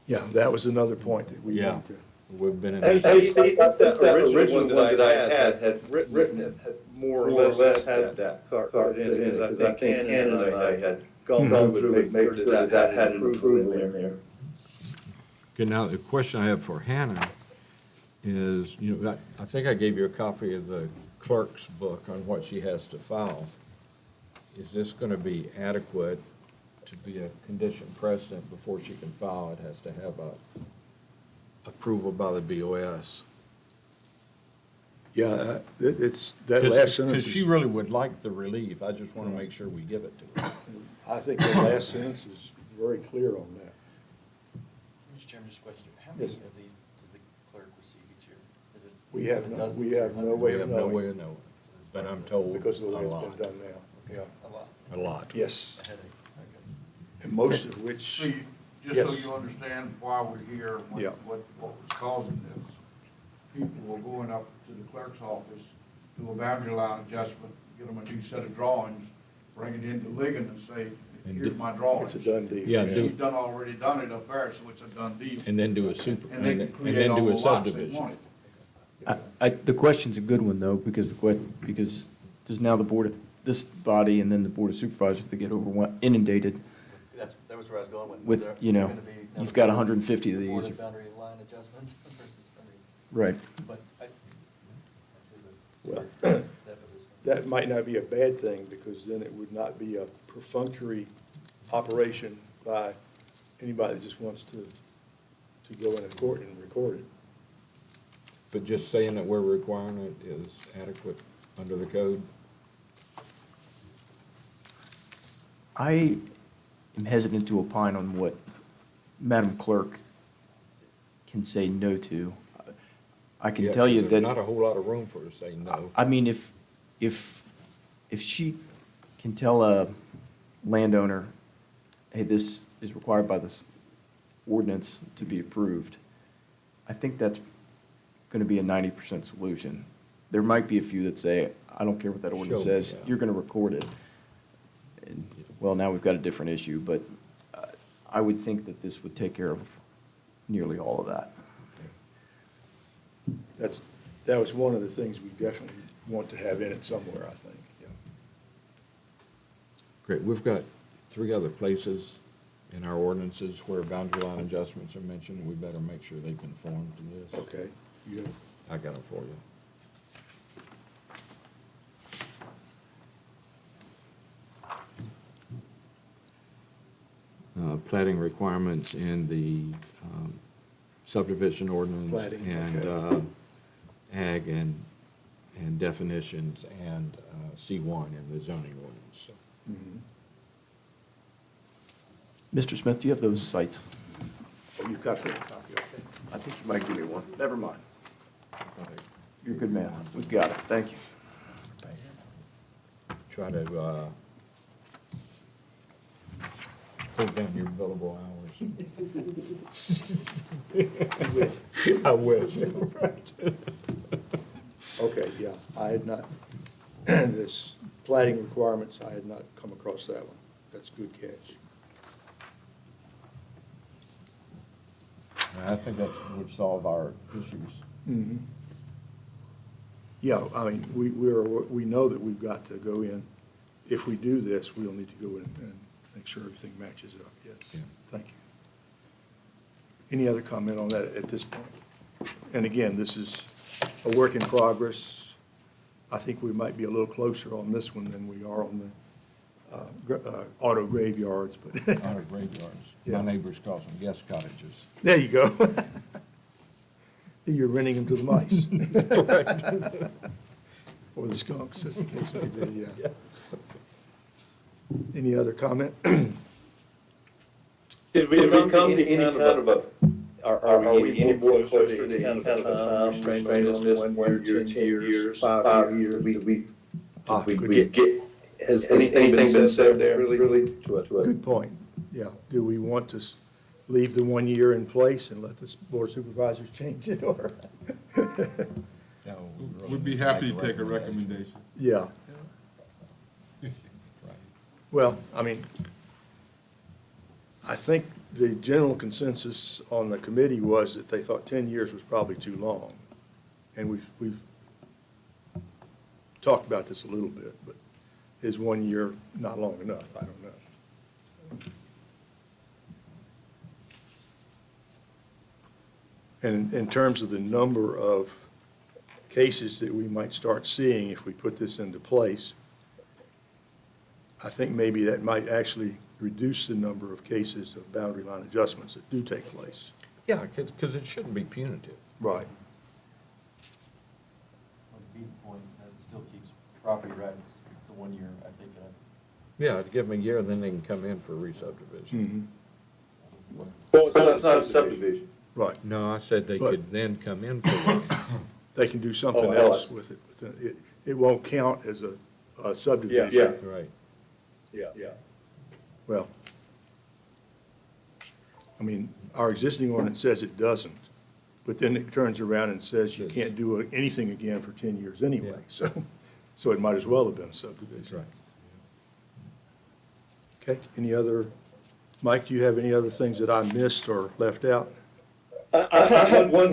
[SPEAKER 2] Yeah, that was another point that we
[SPEAKER 7] Yeah.
[SPEAKER 2] wanted to.
[SPEAKER 7] We've been in.
[SPEAKER 11] Hey, Steve, that original one that I had written it, had more or less had that part in it, because I think Cannon and I had gone through it, made sure that had an approval in there.
[SPEAKER 7] Okay, now the question I have for Hannah is, you know, I think I gave you a copy of the clerk's book on what she has to file. Is this gonna be adequate to be a condition precedent before she can file? It has to have a approval by the BOS.
[SPEAKER 2] Yeah, it's, that last sentence
[SPEAKER 7] Because she
[SPEAKER 2] is,
[SPEAKER 7] really would like the relief. I just wanna make sure we give it to her.
[SPEAKER 2] I think the last sentence is very clear on that.
[SPEAKER 14] Mr. Chairman, just a question. How many
[SPEAKER 2] Yes.
[SPEAKER 14] of these does the clerk receive each year? Is it
[SPEAKER 2] We have
[SPEAKER 14] a
[SPEAKER 2] no,
[SPEAKER 14] dozen,
[SPEAKER 2] we have no way
[SPEAKER 7] We
[SPEAKER 2] of
[SPEAKER 7] have no way
[SPEAKER 2] knowing,
[SPEAKER 7] of knowing, but I'm told
[SPEAKER 2] because of the way
[SPEAKER 7] a
[SPEAKER 2] it's been
[SPEAKER 7] lot,
[SPEAKER 2] done now. Yeah,
[SPEAKER 14] a lot?
[SPEAKER 7] a lot.
[SPEAKER 2] yes,
[SPEAKER 14] A headache. Okay.
[SPEAKER 2] and most of which,
[SPEAKER 5] See, just
[SPEAKER 2] Yes.
[SPEAKER 5] so you understand why we're here,
[SPEAKER 2] Yeah.
[SPEAKER 5] what was causing this, people were going up to the clerk's office, do a boundary line adjustment, get them a new set of drawings, bring it into Ligon and say,
[SPEAKER 7] And
[SPEAKER 5] here's
[SPEAKER 7] do-
[SPEAKER 5] my drawings.
[SPEAKER 2] it's a done deal.
[SPEAKER 7] Yeah,
[SPEAKER 5] She's already done it up there, so it's a done deal.
[SPEAKER 7] And then do a super,
[SPEAKER 5] And they
[SPEAKER 7] and
[SPEAKER 5] can
[SPEAKER 7] then
[SPEAKER 5] create all
[SPEAKER 7] do
[SPEAKER 5] the
[SPEAKER 7] a
[SPEAKER 5] lots they
[SPEAKER 7] subdivision.
[SPEAKER 5] wanted.
[SPEAKER 9] The question's a good one, though, because because there's now the board, this body and then the board of supervisors that get inundated
[SPEAKER 14] That was where I was going with.
[SPEAKER 9] with,
[SPEAKER 14] Is there-
[SPEAKER 9] you
[SPEAKER 14] is there
[SPEAKER 9] know,
[SPEAKER 14] gonna be now
[SPEAKER 9] you've got
[SPEAKER 14] the
[SPEAKER 9] 150 of
[SPEAKER 14] board
[SPEAKER 9] these.
[SPEAKER 14] boundary line adjustments versus, I mean,
[SPEAKER 9] Right.
[SPEAKER 14] but I see the.
[SPEAKER 2] Well,
[SPEAKER 14] that was-
[SPEAKER 2] that might not be a bad thing, because then it would not be a perfunctory operation by anybody that just wants to go in a court and record it.
[SPEAKER 7] But just saying that we're requiring it is adequate under the code?
[SPEAKER 9] I am hesitant to opine on what Madam Clerk can say no to. I can
[SPEAKER 7] Yeah,
[SPEAKER 9] tell you
[SPEAKER 7] 'cause there's not
[SPEAKER 9] that,
[SPEAKER 7] a whole lot of room for her to say no.
[SPEAKER 9] I mean, if she can tell a landowner, hey, this is required by this ordinance to be approved, I think that's gonna be a 90% solution. There might be a few that say, I don't care what that ordinance
[SPEAKER 7] Show me,
[SPEAKER 9] says,
[SPEAKER 7] yeah.
[SPEAKER 9] you're gonna record it. And, well, now we've got a different issue, but I would think that this would take care of nearly all of that.
[SPEAKER 2] That was one of the things we definitely want to have in it somewhere, I think, yeah.
[SPEAKER 7] Great, we've got 3 other places in our ordinances where boundary line adjustments are mentioned. We better make sure they conform to this.
[SPEAKER 2] Okay, you got-
[SPEAKER 7] I got them for you. Plating requirements in the subdivision ordinance
[SPEAKER 2] Plating,
[SPEAKER 7] and
[SPEAKER 2] okay.
[SPEAKER 7] ag and definitions and C1 in the zoning ordinance. So,
[SPEAKER 2] mhm.
[SPEAKER 9] Mr. Smith, do you have those sites?
[SPEAKER 2] Oh, you've got a copy, okay.
[SPEAKER 9] I think you might give me one. Never mind. You're a good man. We've got it. Thank you.
[SPEAKER 7] Try to hold down your billable hours. I wish.
[SPEAKER 2] Okay, yeah, I had not, this plating requirements, I had not come across that one. That's a good catch.
[SPEAKER 7] I think that would solve our issues.
[SPEAKER 2] Mhm. Yeah, I mean, we know that we've got to go in, if we do this, we'll need to go in and make sure everything matches up, yes.
[SPEAKER 7] Yeah.
[SPEAKER 2] Thank you. Any other comment on that at this point? And again, this is a work in progress. I think we might be a little closer on this one than we are on the auto graveyards, but
[SPEAKER 7] Out of graveyards.
[SPEAKER 2] Yeah.
[SPEAKER 7] My neighbors call them guest cottages.
[SPEAKER 2] there you go. You're renting them to the mice. Or the skunks, as the case may be, yeah. Any other comment?
[SPEAKER 11] Did we come to any kind of a, are we any more closer to any kind of a time restraint on this, 1 year, 10 years, 5 years? We get, has anything been said there really to a?
[SPEAKER 2] Good point, yeah. Do we want to leave the 1 year in place and let the board of supervisors change it, or?
[SPEAKER 7] No, we really
[SPEAKER 10] We'd be
[SPEAKER 7] need to
[SPEAKER 10] happy
[SPEAKER 7] make
[SPEAKER 10] to take a recommendation.
[SPEAKER 2] Yeah,
[SPEAKER 7] Right.
[SPEAKER 2] well, I mean, I think the general consensus on the committee was that they thought 10 years was probably too long. And we've talked about this a little bit, but is 1 year not long enough? I don't know. And in terms of the number of cases that we might start seeing if we put this into place, I think maybe that might actually reduce the number of cases of boundary line adjustments that do take place.
[SPEAKER 7] Yeah, because it shouldn't be punitive.
[SPEAKER 2] Right.
[SPEAKER 14] On the Beaton point, that still keeps property rights the 1 year, I think.
[SPEAKER 7] Yeah, to give them a year, and then they can come in for re-subdivision.
[SPEAKER 11] Well, it's not a subdivision.
[SPEAKER 2] Right.
[SPEAKER 7] No, I said they
[SPEAKER 2] But-
[SPEAKER 7] could then come in for one.
[SPEAKER 2] They can do something
[SPEAKER 11] Oh,
[SPEAKER 2] else
[SPEAKER 11] else.
[SPEAKER 2] with it. It won't count as a subdivision.
[SPEAKER 11] Yeah.
[SPEAKER 7] Right.
[SPEAKER 11] Yeah.
[SPEAKER 2] Well, I mean, our existing ordinance says it doesn't, but then it turns around and says you can't do anything again for 10 years anyway.
[SPEAKER 7] Yeah.
[SPEAKER 2] So it might as well have been a subdivision.
[SPEAKER 7] That's right.
[SPEAKER 2] Okay, any other, Mike, do you have any other things that I missed or left out?
[SPEAKER 11] I have one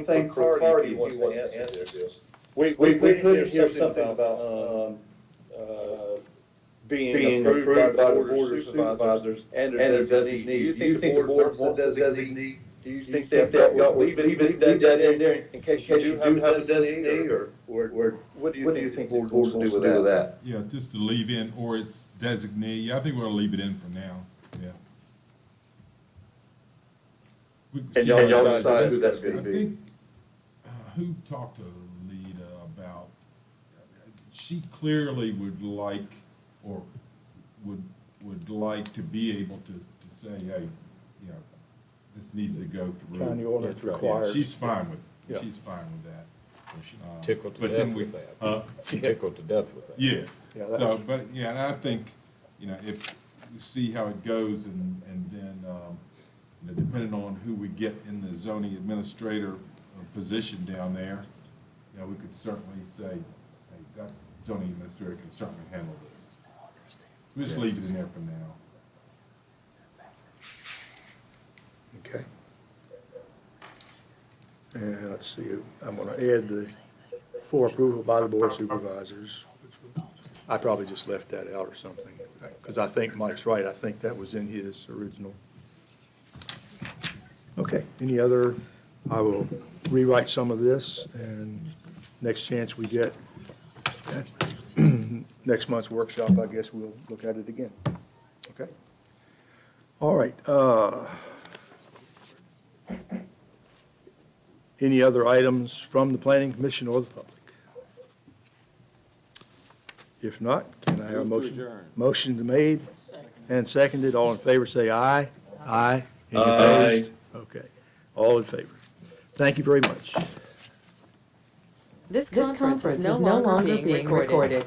[SPEAKER 11] thing for Cardi, if he wants to answer this. We could hear something about, being approved by the board of supervisors and their designee. Do you think the board wants a designee? Do you think that y'all leave that in there in case you do have a designee, or what do you think the board wants to do with that?
[SPEAKER 10] Yeah, just to leave in, or it's designee, yeah, I think we'll leave it in for now, yeah. We can
[SPEAKER 11] And
[SPEAKER 10] see
[SPEAKER 11] y'all
[SPEAKER 10] how it
[SPEAKER 11] decide
[SPEAKER 10] goes.
[SPEAKER 11] who that's gonna
[SPEAKER 10] I
[SPEAKER 11] be.
[SPEAKER 10] think, who talked to Lita about, she clearly would like, or would like to be able to say, hey, you know, this needs to go through.
[SPEAKER 2] County ordinance
[SPEAKER 10] Yeah,
[SPEAKER 2] requires.
[SPEAKER 10] She's fine with,
[SPEAKER 2] Yeah.
[SPEAKER 10] she's fine with that.
[SPEAKER 7] Tickled to
[SPEAKER 10] But then
[SPEAKER 7] death
[SPEAKER 10] we-
[SPEAKER 7] with that.
[SPEAKER 10] huh?
[SPEAKER 7] She tickled to death with that.
[SPEAKER 10] Yeah,
[SPEAKER 2] Yeah,
[SPEAKER 10] so,
[SPEAKER 2] that's-
[SPEAKER 10] but, yeah, and I think, you know, if we see how it goes and then, you know, depending on who we get in the zoning administrator position down there, you know, we could certainly say, hey, that zoning administrator can certainly handle this. We just leave it in there for now.
[SPEAKER 2] Okay. And let's see, I'm gonna add the for approval by the board of supervisors. I probably just left that out or something, because I think Mike's right, I think that was in his original. Okay, any other, I will rewrite some of this, and next chance we get, at next month's workshop, I guess we'll look at it again. Okay? All right, any other items from the planning commission or the public? If not, can I have a
[SPEAKER 4] Move to
[SPEAKER 2] motion?
[SPEAKER 4] adjourn.
[SPEAKER 2] Motion made and seconded. All in favor, say aye. Aye. Any
[SPEAKER 11] Aye.
[SPEAKER 2] opposed? Okay. All in favor. Thank you very much.
[SPEAKER 1] This conference is no longer being recorded.